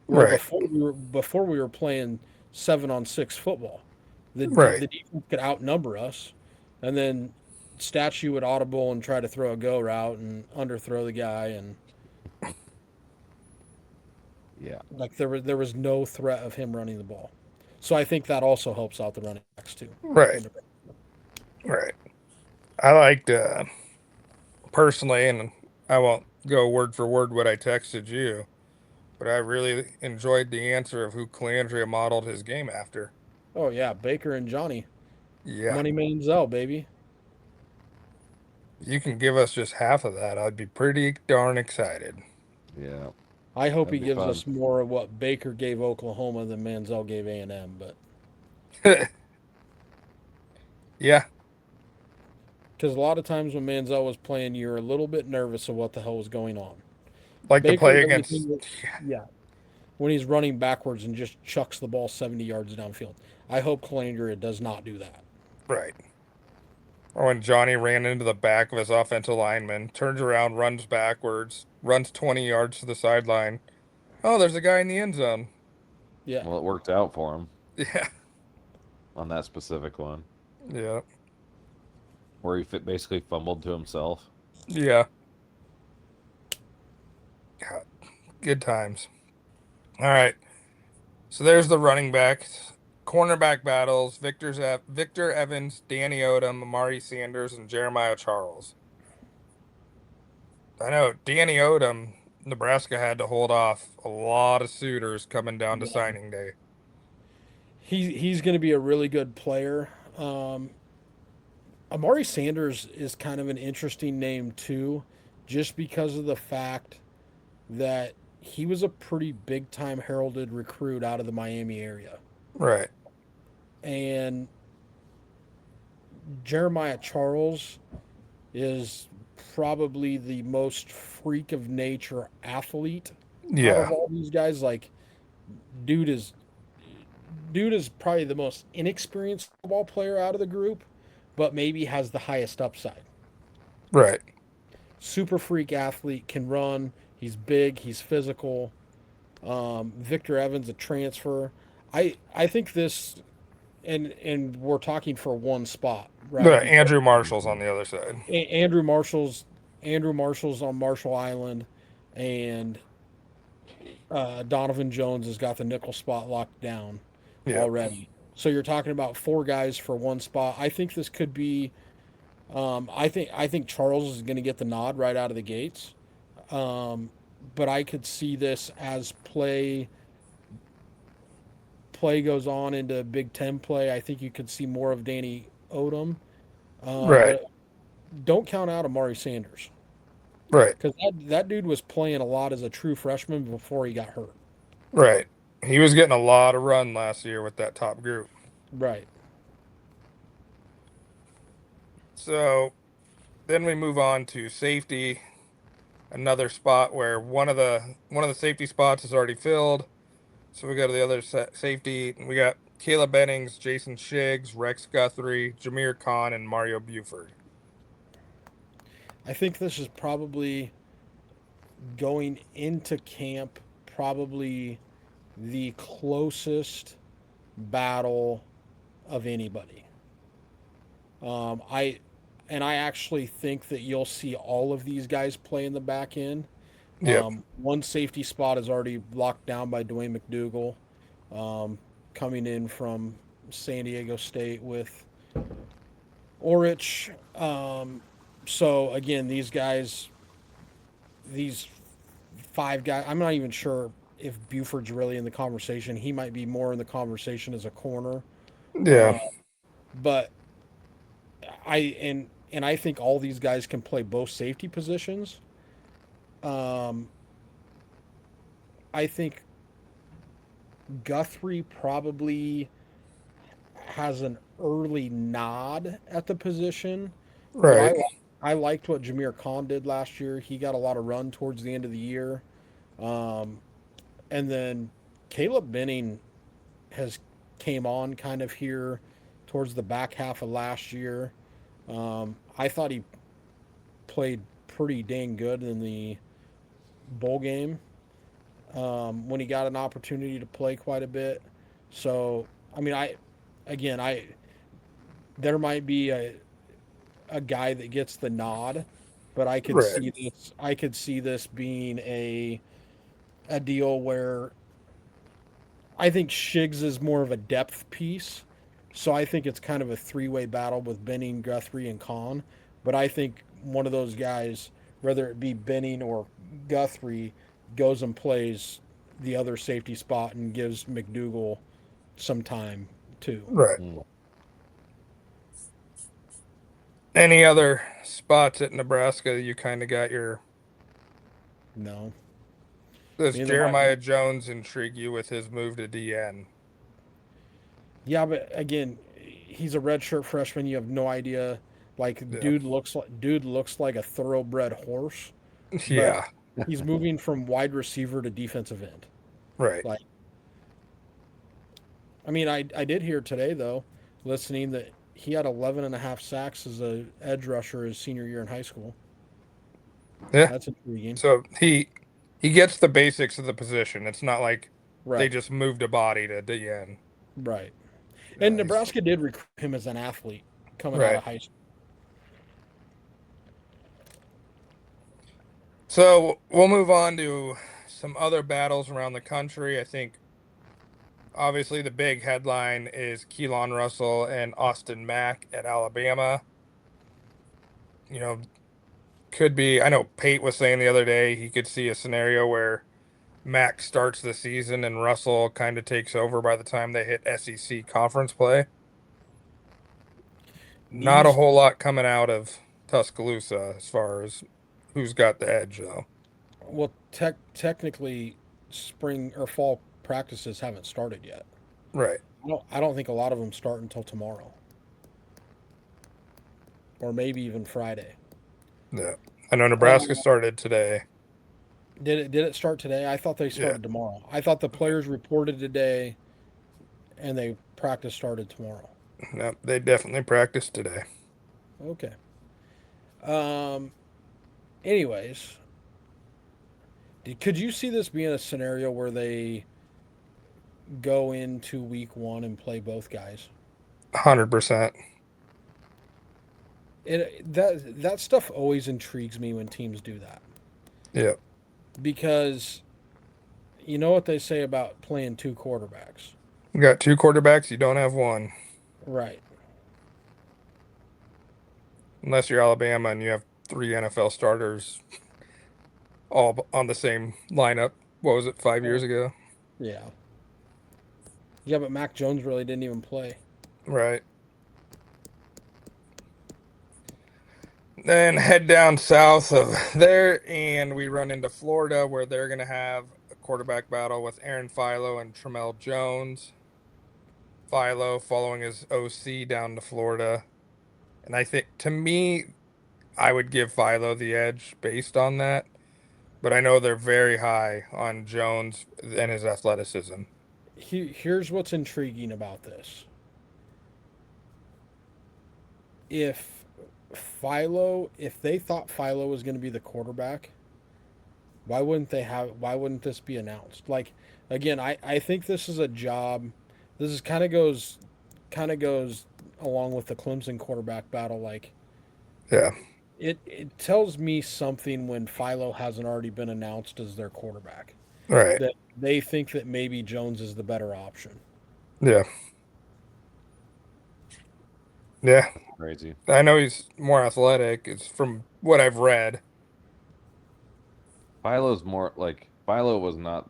Where Right. before we were playing 7-on-6 football, Right. the defense could outnumber us, and then Statue would audible and try to throw a go route and underthrow the guy, and Yeah. like there was no threat of him running the ball. So I think that also helps out the running backs too. Right. Right. I liked personally, and I won't go word for word what I texted you, but I really enjoyed the answer of who Calandria modeled his game after. Oh yeah, Baker and Johnny, Yeah. Money Manziel, baby. You can give us just half of that. I'd be pretty darn excited. Yeah. I hope he That'd be gives fun. us more of what Baker gave Oklahoma than Manziel gave A&M, but Yeah. because a lot of times when Manziel was playing, you're a little bit nervous of what the hell was going on. Like to Baker, play against. everything, yeah, when he's running backwards and just chucks the ball 70 yards downfield. I hope Calandria does not do that. Right. Or when Johnny ran into the back of his offensive lineman, turns around, runs backwards, runs 20 yards to the sideline. Oh, there's a guy in the end zone. Yeah, Well, it worked out for him Yeah. on that specific one, Yeah. where he basically fumbled to himself. Yeah. God, good times. All right. So there's the running backs. Cornerback battles Victor Evans, Danny Odom, Amari Sanders, and Jeremiah Charles. I know Danny Odom, Nebraska had to hold off a lot of suitors coming down to yeah. signing day. He's going to be a really good player. Um, Amari Sanders is kind of an interesting name too, just because of the fact that he was a pretty big time heralded recruit out of the Miami area. Right. And Jeremiah Charles is probably the most freak of nature athlete out Yeah. of all these guys. Like, dude is dude is probably the most inexperienced ball player out of the group, but maybe has the highest upside. Right. Super freak athlete, can run. He's big. He's physical. Victor Evans, a transfer. I think this, and we're talking for one spot, right? The Because Andrew Marshall's on the other side. Andrew Marshall's on Marshall Island, and Donovan Jones has got the nickel spot locked down Yeah. already. So you're talking about four guys for one spot. I think this could be. I think Charles is going to get the nod right out of the gates. Um, but I could see this as play goes on into Big Ten play. I think you could see more of Danny Odom. Right. But don't count out Amari Sanders Right. because that dude was playing a lot as a true freshman before he got hurt. Right. He was getting a lot of run last year with that top group. Right. So then we move on to safety, another spot where one of the safety spots is already filled. So we go to the other safety. We got Caleb Bennings, Jason Shiggs, Rex Guthrie, Jameer Khan, and Mario Buford. I think this is probably going into camp, probably the closest battle of anybody. I I actually think that you'll see all of these guys play in the back end. Yep. One safety spot is already locked down by Dwayne McDougal, coming in from San Diego State with Orich. So again, these five guys, I'm not even sure if Buford's really in the conversation. He might be more in the conversation as a corner. Yeah. Uh, but and I think all these guys can play both safety positions. Um, I think Guthrie probably has an early nod at the position, but Right. I liked what Jameer Khan did last year. He got a lot of run towards the end of the year, um, and then Caleb Benning has came on kind of here towards the back half of last year. I thought he played pretty dang good in the bowl game when he got an opportunity to play quite a bit. So I mean, I there might be a guy that gets the nod, but Right. I could see this being a deal where I think Shiggs is more of a depth piece. So I think it's kind of a three-way battle with Benning, Guthrie, and Khan. But I think one of those guys, whether it be Benning or Guthrie, goes and plays the other safety spot and gives McDougal some time too. Right. Mm. Any other spots at Nebraska that you kind of got your? No, I Does mean Jeremiah Jones intrigue you with his move to DN? yeah, but again, he's a redshirt freshman. You have no idea. Like Yeah. dude looks like a thoroughbred horse, but Yeah. he's moving from wide receiver to defensive end. Right. Like, I mean, I did hear today though, listening that he had 11 and a half sacks as a edge rusher his senior year in high school. Yeah. That's intriguing. So he gets the basics of the position. It's not like they Right, just moved a body to DN. right. And He's Nebraska did recruit him as an athlete coming out right. of high school. So we'll move on to some other battles around the country. I think obviously the big headline is Keelan Russell and Austin Mack at Alabama. You know, could be. I know Pate was saying the other day he could see a scenario where Mack starts the season and Russell kind of takes over by the time they hit SEC conference play. Not a These whole lot coming out of Tuscaloosa as far as who's got the edge, though. well, technically, spring or fall practices haven't started yet. Right. I don't think a lot of them start until tomorrow, or maybe even Friday. Yeah. I know Nebraska Uh, started today. did it start today? I thought they Yeah. started tomorrow. I thought the players reported today, and they practice started tomorrow. No, they definitely practiced today. Okay. Um. Anyways, could you see this being a scenario where they go into week one and play both guys? 100%. That stuff always intrigues me when teams do that, Yeah. because you know what they say about playing two quarterbacks, You got two quarterbacks, you don't have one. right? Unless you're Alabama and you have three NFL starters all on the same lineup. What was it, 5 years ago? Yeah, yeah, but Mac Jones really didn't even play. Right. Then head down south of there, and we run into Florida, where they're going to have a quarterback battle with Aaron Philo and Tramel Jones. Philo following his OC down to Florida. And I think, to me, I would give Philo the edge based on that. But I know they're very high on Jones and his athleticism. Here's what's intriguing about this: if if they thought Philo was going to be the quarterback, why wouldn't this be announced? Like, again, I think this is a job. This is kind of goes along with the Clemson quarterback battle. Like, Yeah, it tells me something when Philo hasn't already been announced as their quarterback, right. that they think that maybe Jones is the better option. Yeah, yeah. Crazy. I know he's more athletic. It's from what I've read. Philo's more like Philo was not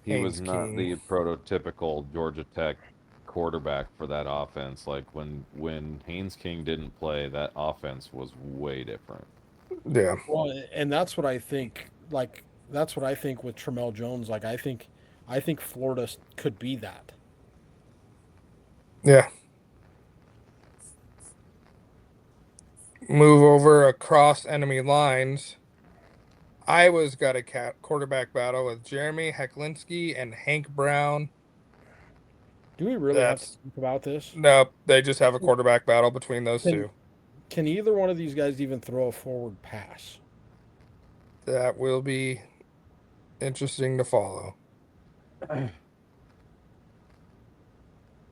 he was Haynes not King. the prototypical Georgia Tech quarterback for that offense. Like when Haynes King didn't play, that offense was way different. Yeah, Well, and that's what I think. Like, that's what I think with Tramel Jones. Like, I think Florida could be that. yeah. Move over across enemy lines. Iowa's got a quarterback battle with Jeremy Hecklinski and Hank Brown. Do we really have to That's think about this? nope. They just have a quarterback battle between those Can two. can either one of these guys even throw a forward pass? That will be interesting to follow.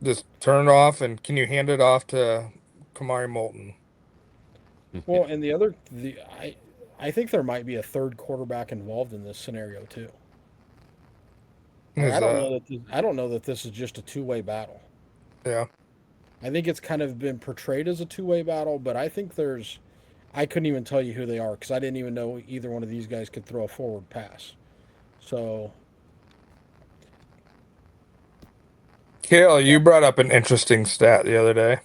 Just turn it off, and can you hand it off to Kamari Moulton? Well, and I think there might be a third quarterback involved in this scenario too. Like, Is I don't know that this is just a two-way battle. yeah, I think it's kind of been portrayed as a two-way battle, but I couldn't even tell you who they are because I didn't even know either one of these guys could throw a forward pass. So, Kale, you brought up an interesting stat the other day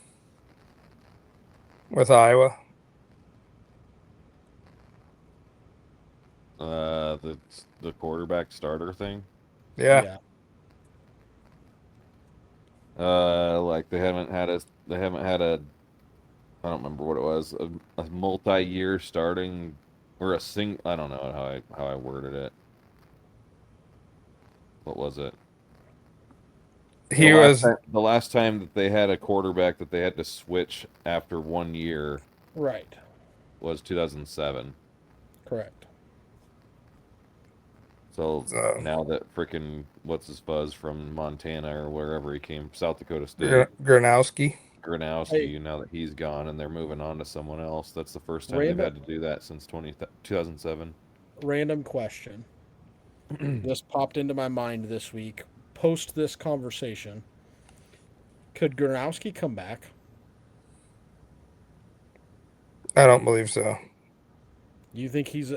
with Iowa. The the quarterback starter thing. Yeah, yeah, Like they haven't had a I don't remember what it was a multi-year starting or a sing I don't know how I worded it. What was it? he was. The last time that they had a quarterback that they had to switch after 1 year right, was 2007. correct. So Uh, now that freaking what's his fuzz from Montana or wherever he came, South Dakota State, Gronowski. Hey, Granowski, now that he's gone and they're moving on to someone else, that's the first time they've random had to do that since 2007. random question. This popped into my mind this week. Post this conversation, could Gronowski come back? I don't believe so. You think he's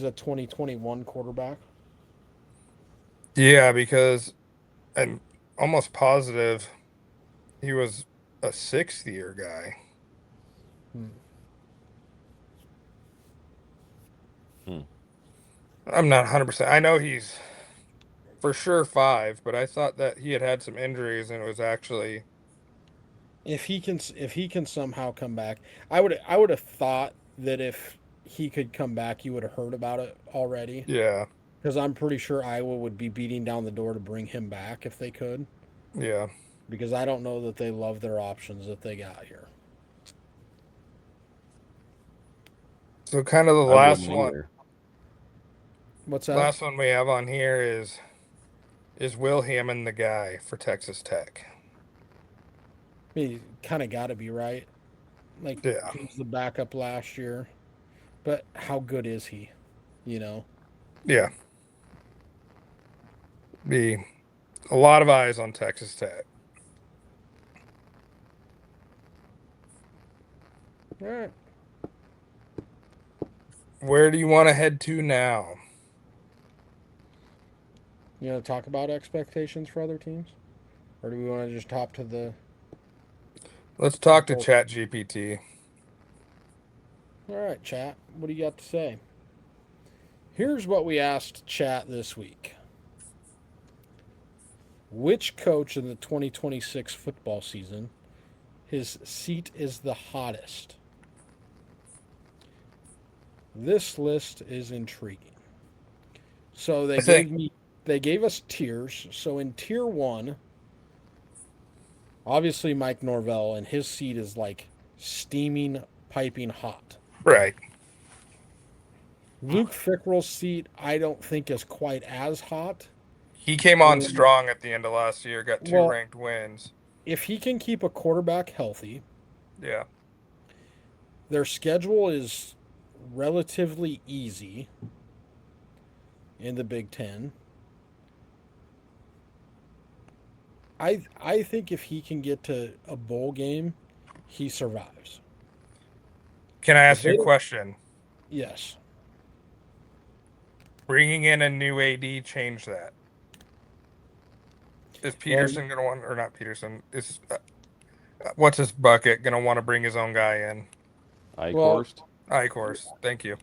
a 2021 quarterback? Yeah, because I'm almost positive. He was a 6th-year guy. Hmm. Hmm. I'm not 100%. I know he's for sure 5, but I thought that he had some injuries and it was actually If he can somehow come back, I would have thought that if he could come back, you would have heard about it already. yeah, Because I'm pretty sure Iowa would be beating down the door to bring him back if they could. yeah. Because I don't know that they love their options that they got here. So kind of the I wouldn't either. What's that? last one we have on here is Will Hammond the guy for Texas Tech. I mean, kind of got to be right. Like Yeah, he was the backup last year, but how good is he? You know. yeah. Be a lot of eyes on Texas Tech. All right. Where do you want to head to now? You want to talk about expectations for other teams, or do we want to just hop to the? Let's talk to All Chat GPT. right, chat. What do you got to say? Here's what we asked chat this week. Which coach in the 2026 football season, his seat is the hottest? This list is intriguing. So I think they gave us tiers. So in tier 1, obviously Mike Norvell and his seat is like steaming piping hot. right. Luke Fickrell's seat I don't think is quite as hot. He came on And strong at the end of last year, got 2 well, ranked wins. if he can keep a quarterback healthy, Yeah. their schedule is relatively easy in the Big 10. I think if he can get to a bowl game, he survives. Can I If ask you they a don't, question? yes. Bringing in a new AD change that? Is Well, Peterson going to want, or not Peterson, is what's his bucket going to want to bring his own guy in? well, Eichhorst. Of course. Thank you.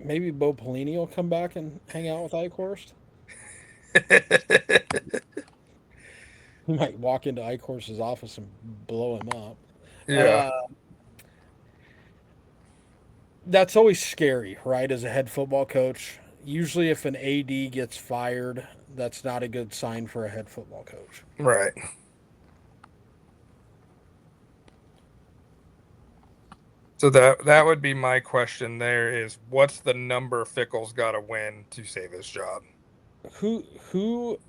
maybe Bo Pelini will come back and hang out with Eichhorst. He might walk into Eichhorst's office and blow him up. Yeah. Uh, that's always scary, right? As a head football coach, usually if an AD gets fired, that's not a good sign for a head football coach. Right. So that would be my question there is what's the number Fickle's got to win to save his job? Who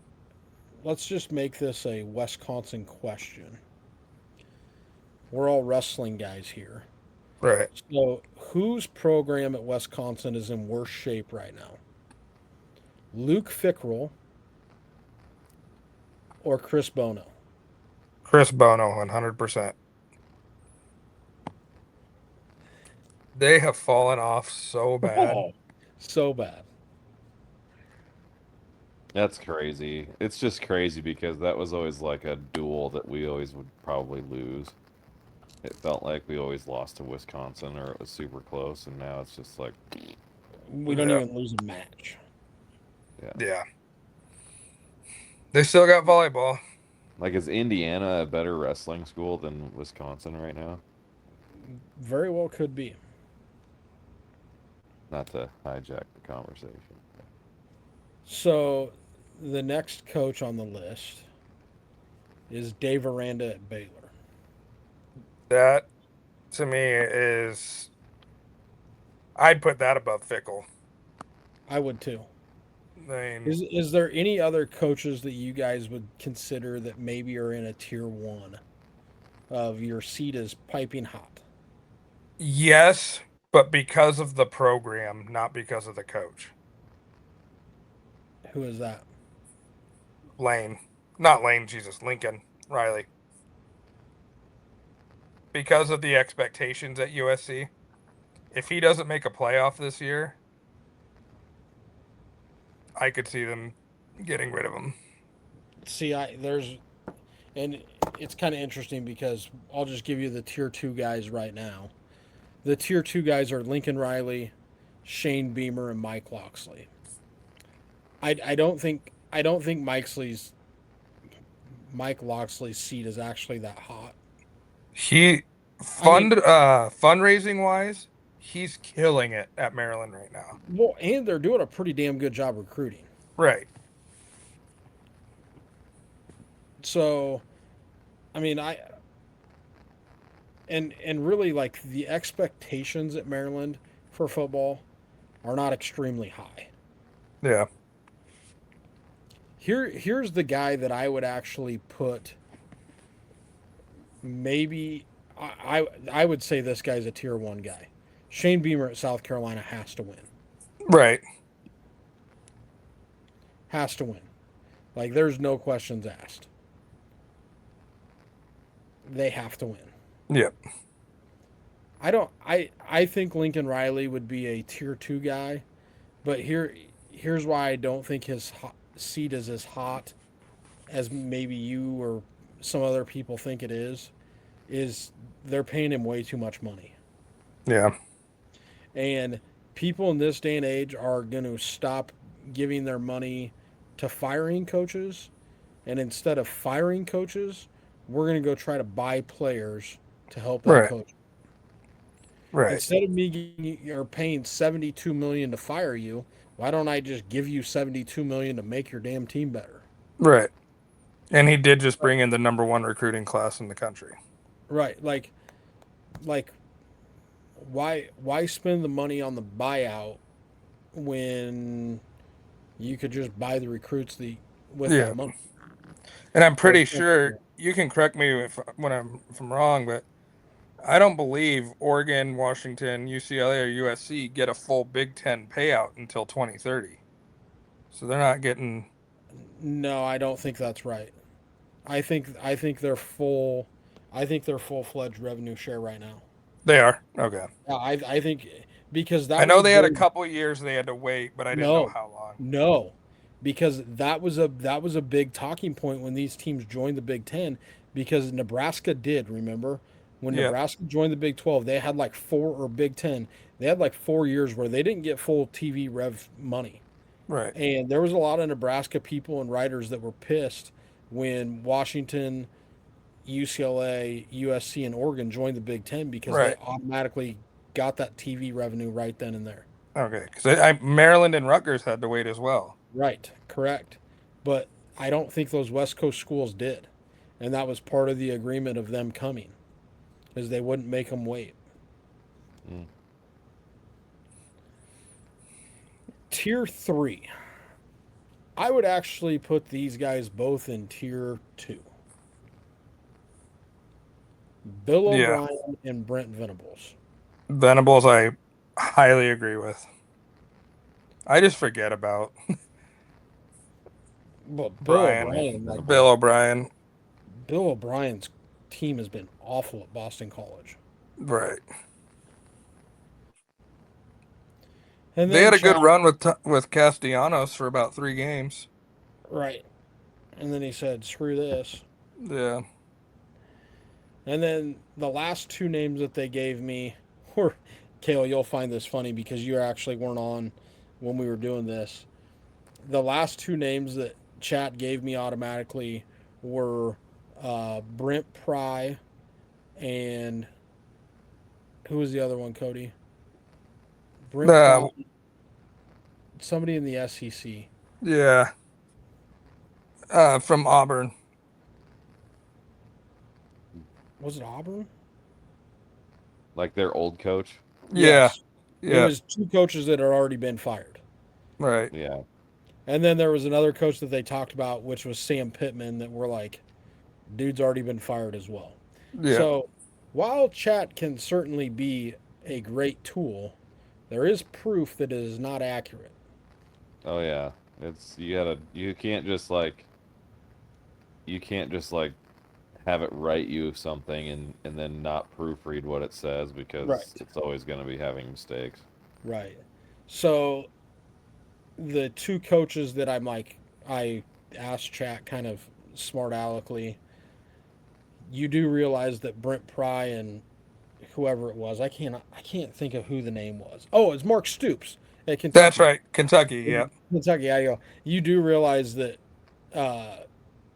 let's just make this a Wisconsin question. We're all wrestling guys here. Right. So, whose program at Wisconsin is in worse shape right now? Luke Fickrell or Chris Bono? Chris Bono 100%. They have fallen off so bad. Oh, so bad. That's crazy. It's just crazy because that was always like a duel that we always would probably lose. It felt like we always lost to Wisconsin or it was super close, and now it's just like, We don't Yeah. even lose a match. yeah. Yeah. They still got volleyball. Like, is Indiana a better wrestling school than Wisconsin right now? Very well could be. Not to hijack the conversation. So, the next coach on the list is Dave Aranda at Baylor. That to me is I'd put that above Fickle. I would too. I mean, Is there any other coaches that you guys would consider that maybe are in a tier 1 of your seat is piping hot? yes, but because of the program, not because of the coach. Who is that? Lane. Not Lane, Jesus, Lincoln Riley. Because of the expectations at USC. If he doesn't make a playoff this year, I could see them getting rid of him. See, And it's kind of interesting because I'll just give you the tier two guys right now. The tier two guys are Lincoln Riley, Shane Beamer, and Mike Loxley. I don't think Mike Loxley's seat is actually that hot. He I mean, fundraising wise, he's killing it at Maryland right now. well, and they're doing a pretty damn good job recruiting. Right. So, I mean, and really like the expectations at Maryland for football are not extremely high. Yeah. Here's the guy that I would actually put maybe I would say this guy's a tier one guy. Shane Beamer at South Carolina has to win. Right. Has to win. Like there's no questions asked. They have to win. Yeah. I think Lincoln Riley would be a tier 2 guy, but here's why I don't think his seat is as hot as maybe you or some other people think it is they're paying him way too much money. Yeah. And people in this day and age are going to stop giving their money to firing coaches. And instead of firing coaches, we're going to go try to buy players to help that Right. coach. Right. Instead of me or paying 72 million to fire you, why don't I just give you 72 million to make your damn team better? Right. And he did just bring in the number one recruiting class in the country. Right. Like why spend the money on the buyout when you could just buy the recruits with Yeah. that money? And I'm pretty sure you can correct me if I'm wrong, but I don't believe Oregon, Washington, UCLA, or USC get a full Big Ten payout until 2030. So they're not getting. No, I don't think that's right. I think they're full. I think they're full fledged revenue share right now. They are okay. Yeah, I think because I that was know a they had a big couple years they had to wait, but I didn't know no, how long. no, because that was a big talking point when these teams joined the Big Ten because Nebraska did remember when Yeah. Nebraska joined the Big 12 they had like four or Big 10 they had like 4 years where they didn't get full TV rev money. Right. And there was a lot of Nebraska people and writers that were pissed when Washington, UCLA, USC, and Oregon joined the Big Ten because they Right. automatically got that TV revenue right then and there. Okay. Because Maryland and Rutgers had to wait as well. Right, correct. But I don't think those West Coast schools did. And that was part of the agreement of them coming, is they wouldn't make them wait. Mm. Tier 3. I would actually put these guys both in tier 2. Bill Yeah. O'Brien and Brent Venables. Venables, I highly agree with. I just forget about But Brian, Bill O'Brien. Bill O'Brien's team has been awful at Boston College. Right. And They then had a good Chad, run with Castellanos for about 3 games. right. And then he said, "Screw this." Yeah. And then the last two names that they gave me were, Kale, you'll find this funny because you actually weren't on when we were doing this. The last two names that Chat gave me automatically were Brent Pry and who was the other one, Cody? Brent Pry, Uh, somebody in the SEC. yeah. From Auburn. Was it Auburn? Like their old coach. Yeah. Yes. It Yeah. was two coaches that had already been fired. Right. Yeah. And then there was another coach that they talked about, which was Sam Pittman, that were like, dude's already been fired as well. Yeah. So while chat can certainly be a great tool, there is proof that it is not accurate. Oh yeah. It's you can't just like have it write you something and then not proofread what it says because Right. it's always going to be having mistakes. Right. So the two coaches that I asked chat kind of smart aleckly you do realize that Brent Pry and whoever it was, I can't think of who the name was. Oh, it's Mark Stoops at That's Kentucky. right, Kentucky. In Yep. Kentucky, I go. You do realize that uh,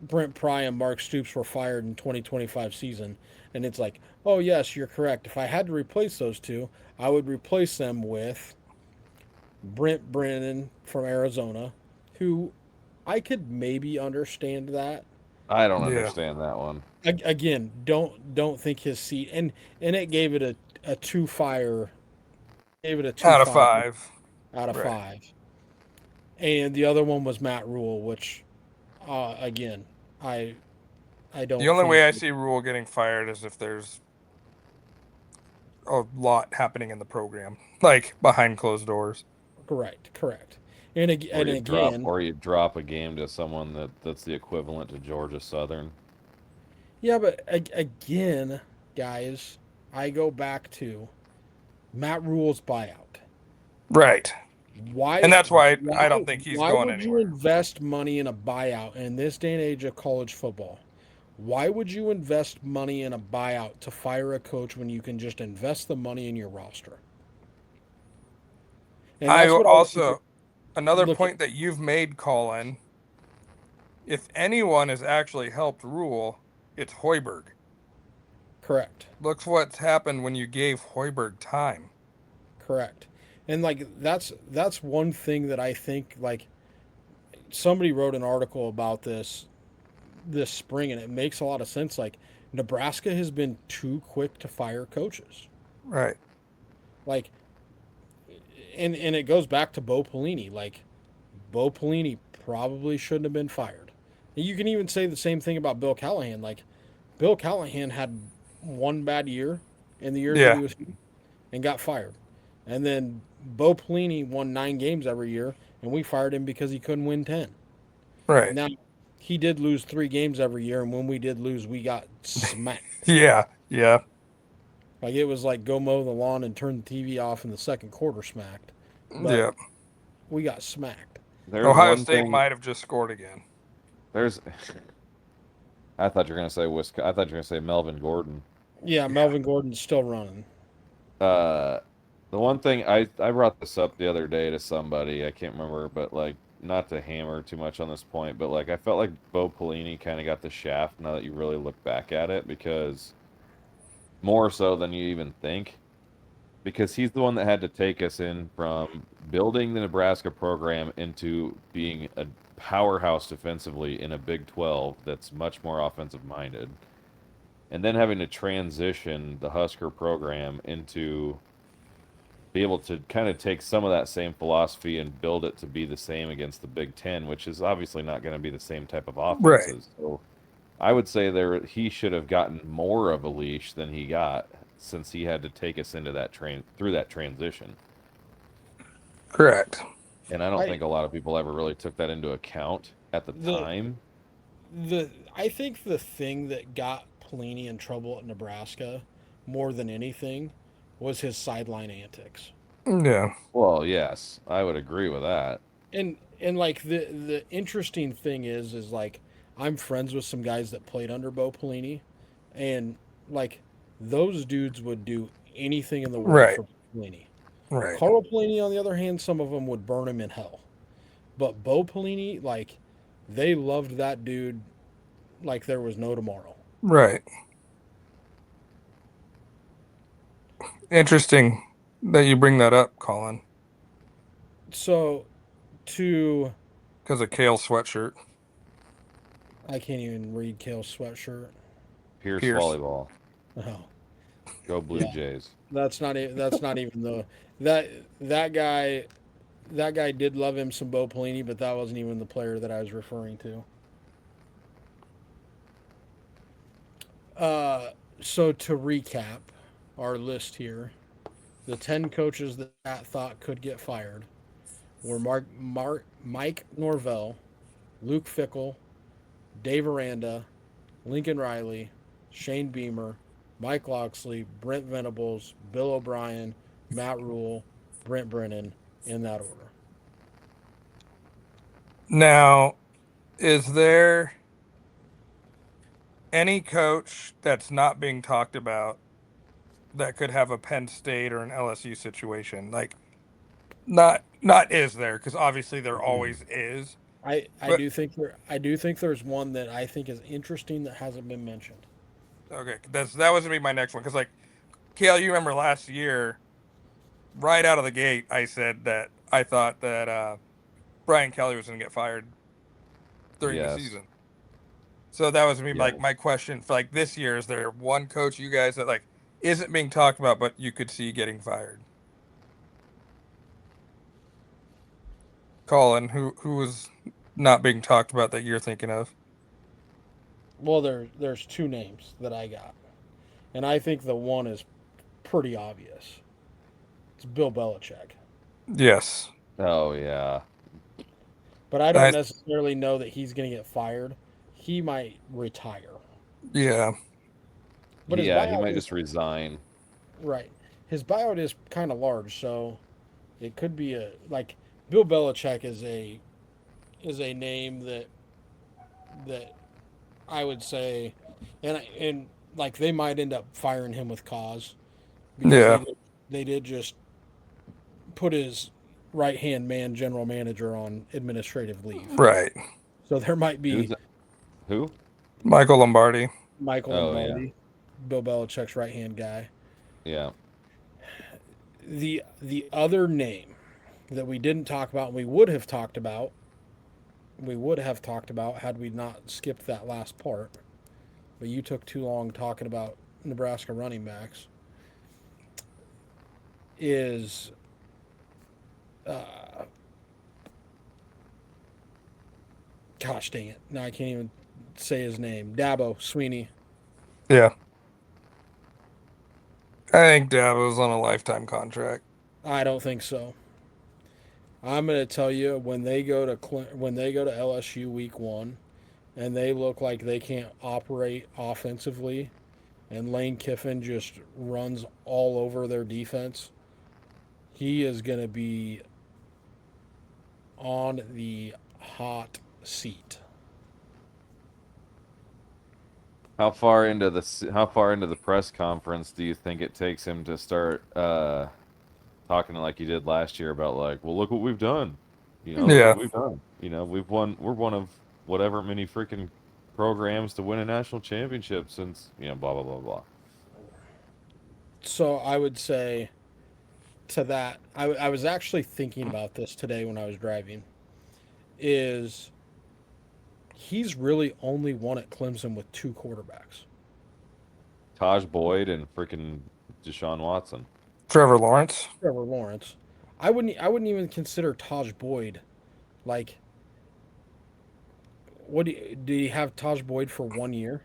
Brent Pry and Mark Stoops were fired in 2025 season, and it's like, oh yes, you're correct. If I had to replace those two, I would replace them with Brent Brennan from Arizona, who I could maybe understand that. I don't Yeah. understand that one. Again, don't think his seat and it gave it a two fire, gave it a two Out of fire 5. out of Right. 5. And the other one was Matt Rule, which again, I I The don't only think way I see Rule getting fired is if there's a lot happening in the program, like behind closed doors. correct. And again, Or you drop a game to someone that's the equivalent to Georgia Southern. yeah, but again, guys, I go back to Matt Rule's buyout. Right. And Why that's why why I don't think he's why going would you anywhere. invest money in a buyout in this day and age of college football? Why would you invest money in a buyout to fire a coach when you can just invest the money in your roster? And I that's what I also, another look at. point that you've made, Colin, if anyone has actually helped Rule, it's Hoiberg. Correct. Look what's happened when you gave Hoiberg time. Correct. And like that's one thing that I think like somebody wrote an article about this spring and it makes a lot of sense. Like Nebraska has been too quick to fire coaches. Right. Like and it goes back to Bo Pelini. Like Bo Pelini probably shouldn't have been fired. And you can even say the same thing about Bill Callahan. Like Bill Callahan had one bad year in the years that Yeah. he was here and got fired. And then Bo Pelini won 9 games every year, and we fired him because he couldn't win 10. Right. Now, he did lose 3 games every year, and when we did lose, we got smacked. Yeah. Yeah. Like it was like go mow the lawn and turn the TV off in the second quarter smacked. But Yeah. we got smacked. There's Ohio one State thing. might have just scored again. There's. I thought you were gonna say I thought you were gonna say Melvin Gordon. Yeah, Yeah. Melvin Gordon's still running. Uh, the one thing I brought this up the other day to somebody, I can't remember, but like not to hammer too much on this point, but like I felt like Bo Pelini kind of got the shaft now that you really look back at it, because more so than you even think, because he's the one that had to take us in from building the Nebraska program into being a powerhouse defensively in a Big 12 that's much more offensive minded, and then having to transition the Husker program into be able to kind of take some of that same philosophy and build it to be the same against the Big Ten, which is obviously not going to be the same type of Right. offenses. So I would say he should have gotten more of a leash than he got, since he had to take us into that through that transition. Correct. And I don't I think a lot of people ever really took that into account at the the time. I think the thing that got Pelini in trouble at Nebraska more than anything was his sideline antics. Yeah. Well, yes, I would agree with that. And like the interesting thing is like I'm friends with some guys that played under Bo Pelini, and like those dudes would do anything in the world Right. for Pelini. Right. Carl Pelini, on the other hand, some of them would burn him in hell. But Bo Pelini, like they loved that dude like there was no tomorrow. Right. Interesting that you bring that up, Colin, So to because of Kale sweatshirt. I can't even read Kale's sweatshirt. Pierce Pierce. volleyball, Oh, go Blue yeah, Jays. that's not even the that that guy that guy did love him some Bo Pelini, but that wasn't even the player that I was referring to. Uh, so to recap our list here, the 10 coaches that Matt thought could get fired were Mike Norvell, Luke Fickle, Dave Aranda, Lincoln Riley, Shane Beamer, Mike Loxley, Brent Venables, Bill O'Brien, Matt Rule, Brent Brennan, in that order. Now, is there any coach that's not being talked about that could have a Penn State or an LSU situation. Like not is there, because obviously there always is. I But do think there's one that I think is interesting that hasn't been mentioned. okay, that was gonna be my next one. Because like Kale, you remember last year, right out of the gate, I said that I thought that Brian Kelly was gonna get fired during the Yes. season. So that was me Yeah. like my question for like this year: is there one coach you guys that like isn't being talked about, but you could see getting fired? Colin, who was not being talked about that you're thinking of? Well, there's two names that I got, and I think the one is pretty obvious. It's Bill Belichick, Yes, Oh yeah. but I don't I necessarily know that he's going to get fired. He might retire, yeah but his Yeah, he buyout might is just resign. right. His buyout is kind of large, so it could be a like Bill Belichick is a name that I would say, and like they might end up firing him with cause because yeah they did just put his right hand man, general manager, on administrative leave. right. So there might be Who's who? Michael Lombardi. Michael Oh yeah. Lombardi, Bill Belichick's right hand guy. Yeah. The other name that we didn't talk about, and we would have talked about had we not skipped that last part. But you took too long talking about Nebraska running backs. Is uh, gosh dang it! Now I can't even say his name. Dabo Sweeney. Yeah, I think Dab was on a lifetime contract. I don't think so. I'm going to tell you when they go to LSU week 1 and they look like they can't operate offensively and Lane Kiffin just runs all over their defense, he is going to be on the hot seat. How far into the press conference do you think it takes him to start talking like he did last year about like, well, look what we've done. Look what Yeah, we've done. We're one of whatever many freaking programs to win a national championship since, blah blah blah blah. So I would say to that, I was actually thinking about this today when I was driving. Is he's really only won at Clemson with two quarterbacks. Taj Boyd and freaking Deshaun Watson. Trevor Lawrence. Trevor Lawrence. I wouldn't even consider Taj Boyd like do you have Taj Boyd for 1 year?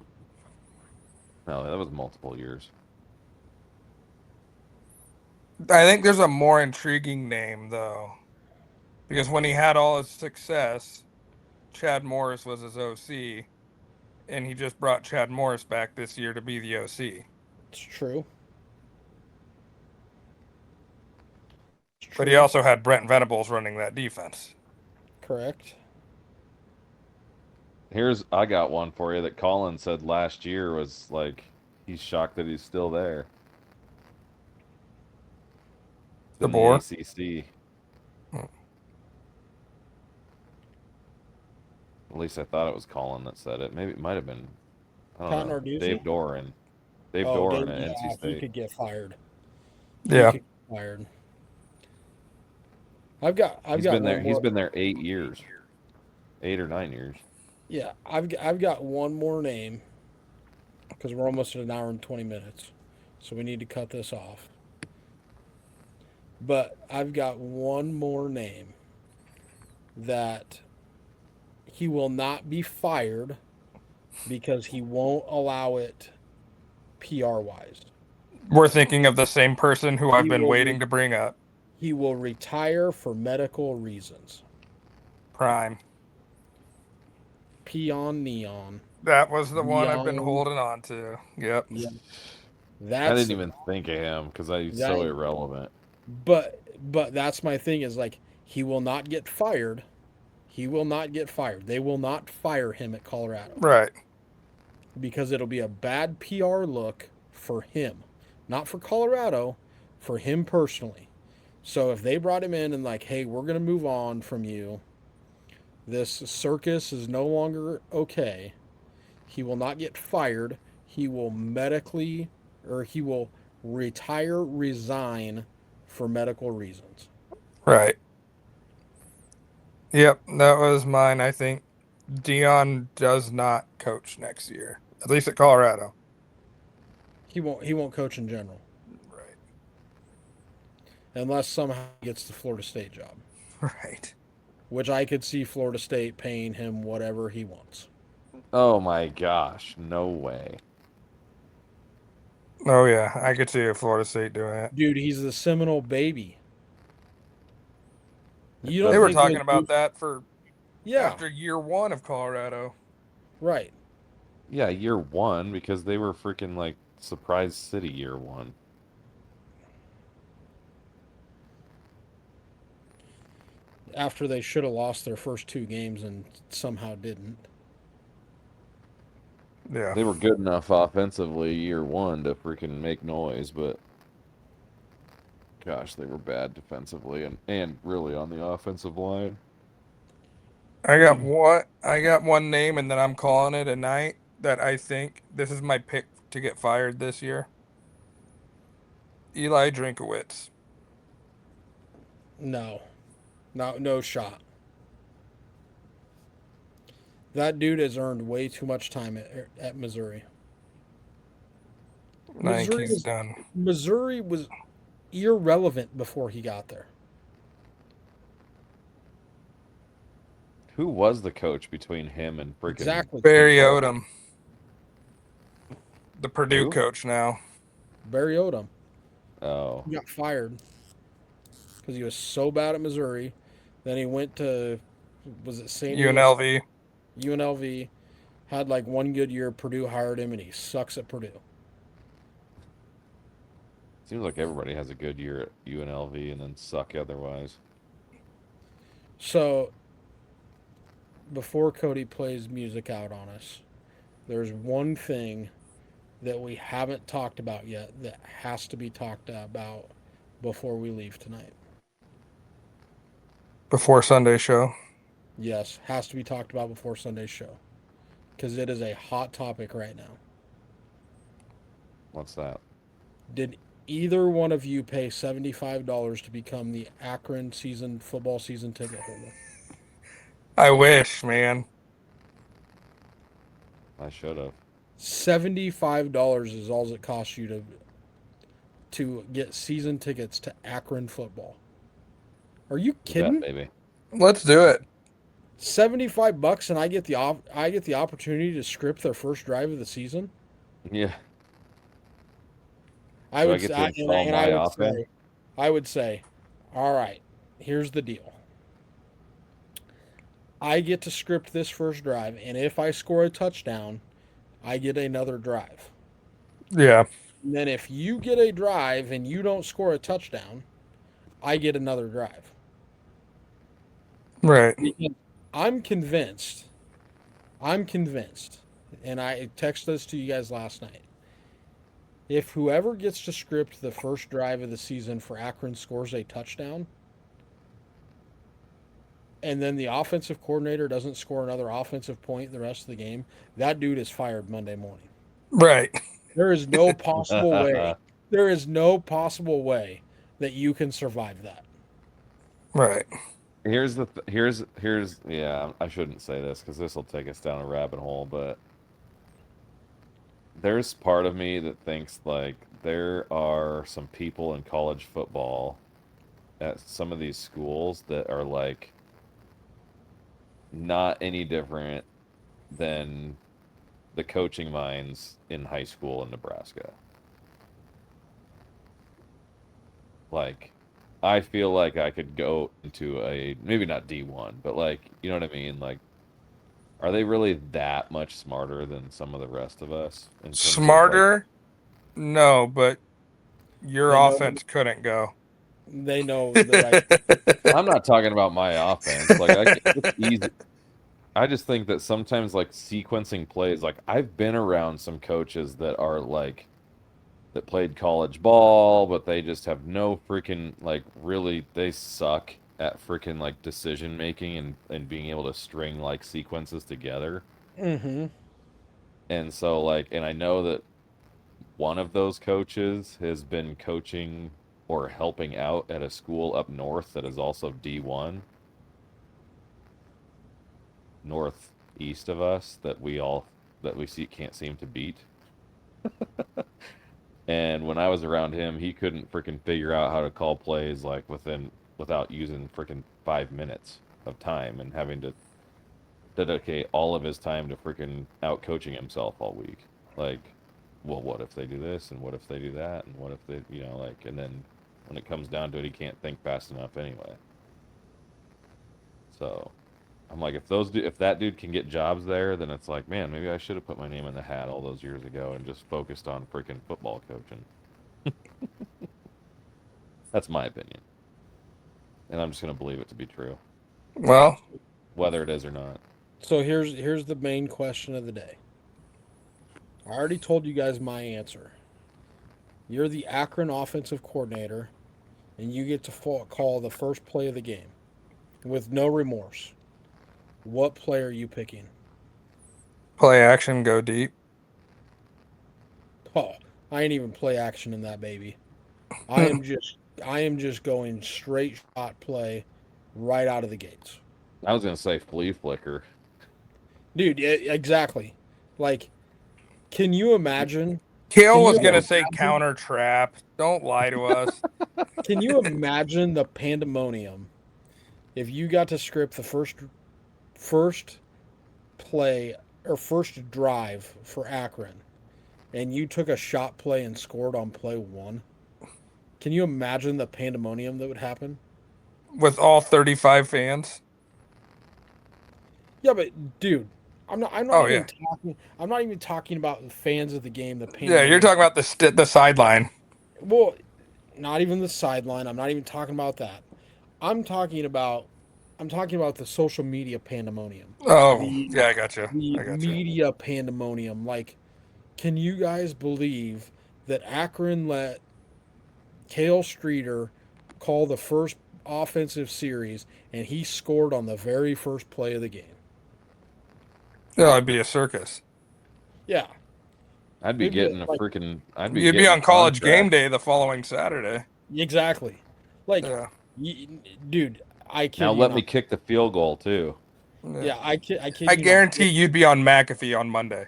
No, that was multiple years. I think there's a more intriguing name though, because when he had all his success, Chad Morris was his OC, and he just brought Chad Morris back this year to be the OC. It's true. It's But he true. also had Brent Venables running that defense. Correct. I got one for you that Colin said last year was like he's shocked that he's still there. It's in the DeBoer. ACC. At least I thought it was Colin that said it. Maybe it might have been, I don't Pat know, Narduzzi. Dave Doran. Dave Oh, Doran Dave, at NC yeah, he State. could get fired. He Yeah, could get fired. I've He's got been one there. He's more. been there 8 years, 8 or 9 years. Yeah, I've got one more name because we're almost at an hour and 20 minutes, so we need to cut this off. But I've got one more name that he will not be fired because he won't allow it PR wise. we're thinking of the same person who I've He been will waiting to bring up. he will retire for medical reasons. Prime. Peon Neon. That was the one I've been Neon. holding on to. Yep. Yeah. I That's didn't even think of him because he's that so irrelevant. but that's my thing is like he will not get fired. He will not get fired. They will not fire him at Colorado. Right. because it'll be a bad PR look for him, not for Colorado, for him personally. So if they brought him in and like, hey, we're going to move on from you, this circus is no longer okay. He will not get fired. He will medically, or he will retire, resign for medical reasons. Right. Yep, that was mine. I think Dion does not coach next year, at least at Colorado. He won't. He won't coach in general Right. unless somehow he gets the Florida State job, Right. which I could see Florida State paying him whatever he wants. Oh my gosh, no way. Oh yeah, I could see Florida State doing it. Dude, he's the Seminole baby. You They don't were think talking he'll about do? that for Yeah, after year one of Colorado. right. Yeah, year one because they were freaking like surprise city year one. After they should have lost their first two games and somehow didn't. Yeah. They were good enough offensively year one to freaking make noise, but gosh, they were bad defensively and really on the offensive line. I got one name and then I'm calling it a night that I think this is my pick to get fired this year. Eli Drinkowitz. No, no shot. That dude has earned way too much time at Missouri. I think Missouri he's was done. Missouri was irrelevant before he got there. Who was the coach between him and freaking Exactly. Barry Odom, the Purdue Who? coach now. Barry Odom. Oh, He got fired because he was so bad at Missouri. Then he went to, was it St. Louis? UNLV. UNLV. Had like one good year. Purdue hired him, and he sucks at Purdue. seems like everybody has a good year at UNLV and then suck otherwise. So, before Cody plays music out on us, there's one thing that we haven't talked about yet that has to be talked about before we leave tonight. Before Sunday show. Yes, has to be talked about before Sunday's show because it is a hot topic right now. What's that? Did either one of you pay $75 to become the Akron football season ticket holder? I wish, man. I should have. $75 is all it costs you to get season tickets to Akron football. Are you kidding? Bet, baby. Let's do it. $75 and I get the opportunity to script their first drive of the season. Yeah. I Do I would get to say, install and my offense? I would say, all right, here's the deal. I get to script this first drive, and if I score a touchdown, I get another drive. Yeah. And then if you get a drive and you don't score a touchdown, I get another drive. Right. I'm convinced, and I texted this to you guys last night. If whoever gets to script the first drive of the season for Akron scores a touchdown, and then the offensive coordinator doesn't score another offensive point the rest of the game, that dude is fired Monday morning. Right. There is no possible way. There is no possible way that you can survive that. Right. Here's yeah, I shouldn't say this because this will take us down a rabbit hole, but there's part of me that thinks like there are some people in college football at some of these schools that are like not any different than the coaching minds in high school in Nebraska. Like, I feel like I could go into maybe not D1, but like, you know what I mean? Like, are they really that much smarter than some of the rest of us? In terms of, like, Smarter? No, but your They know offense couldn't go. They know the right. I'm not talking about my offense. Like, it's easy. I just think that sometimes like sequencing plays, like I've been around some coaches that are like that played college ball, but they just have no freaking like really they suck at freaking like decision making and being able to string like sequences together. Mm-hmm. And so like and I know that one of those coaches has been coaching or helping out at a school up north that is also D1, northeast of us that we see can't seem to beat. And when I was around him, he couldn't freaking figure out how to call plays like without using freaking 5 minutes of time and having to dedicate all of his time to freaking out coaching himself all week. Like, well, what if they do this and what if they do that and what if they, like, and then when it comes down to it, he can't think fast enough anyway. So I'm like, if that dude can get jobs there, then it's like, man, maybe I should have put my name in the hat all those years ago and just focused on freaking football coaching. That's my opinion. And I'm just going to believe it to be true, Well, whether it is or not. So here's the main question of the day. I already told you guys my answer. You're the Akron offensive coordinator, and you get to call the first play of the game with no remorse. What play are you picking? play action, go deep. Oh, I ain't even play action in that baby. I am just going straight shot play right out of the gates. I was going to say flea flicker. Dude, exactly. Like, can you imagine? Can Kale you was gonna Nope. say imagine? counter trap. Don't lie to us. Can you imagine the pandemonium if you got to script the first play or first drive for Akron and you took a shot play and scored on play one? Can you imagine the pandemonium that would happen? With all 35 fans. Yeah, but dude, I'm not Oh even yeah, talking I'm not even talking about the fans of the game, the yeah. You're pandemonium. talking about the sideline. Well, not even the sideline. I'm not even talking about that. I'm talking about I'm talking about the social media pandemonium. Oh The yeah, I got you. the I got you. media pandemonium. Like, can you guys believe that Akron let Kale Streeter call the first offensive series and he scored on the very first play of the game? Yeah, it'd be a circus. Yeah. I'd be It'd be getting a like freaking, I'd be You'd be getting a on college game contract. day the following Saturday. exactly. Like, Yeah, dude, I Now kid you let me not. kick the field goal too. yeah. Yeah, I kid I you not. guarantee you'd be on McAfee on Monday.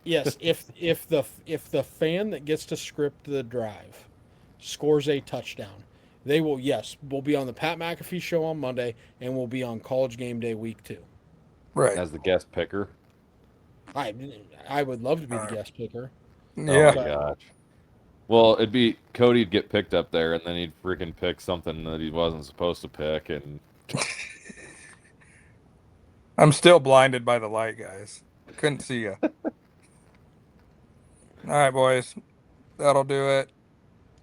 Yes, if the fan that gets to script the drive scores a touchdown, they will will be on the Pat McAfee show on Monday and will be on College Game Day week 2. Right. As the guest picker. I I would love to be All the right. guest picker, Oh Yeah. my but gosh. Well, it'd be Cody'd get picked up there, and then he'd freaking pick something that he wasn't supposed to pick, and I'm still blinded by the light, guys. Couldn't see you. All right, boys. That'll do it.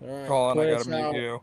all right, Colin, I play gotta us mute out. you.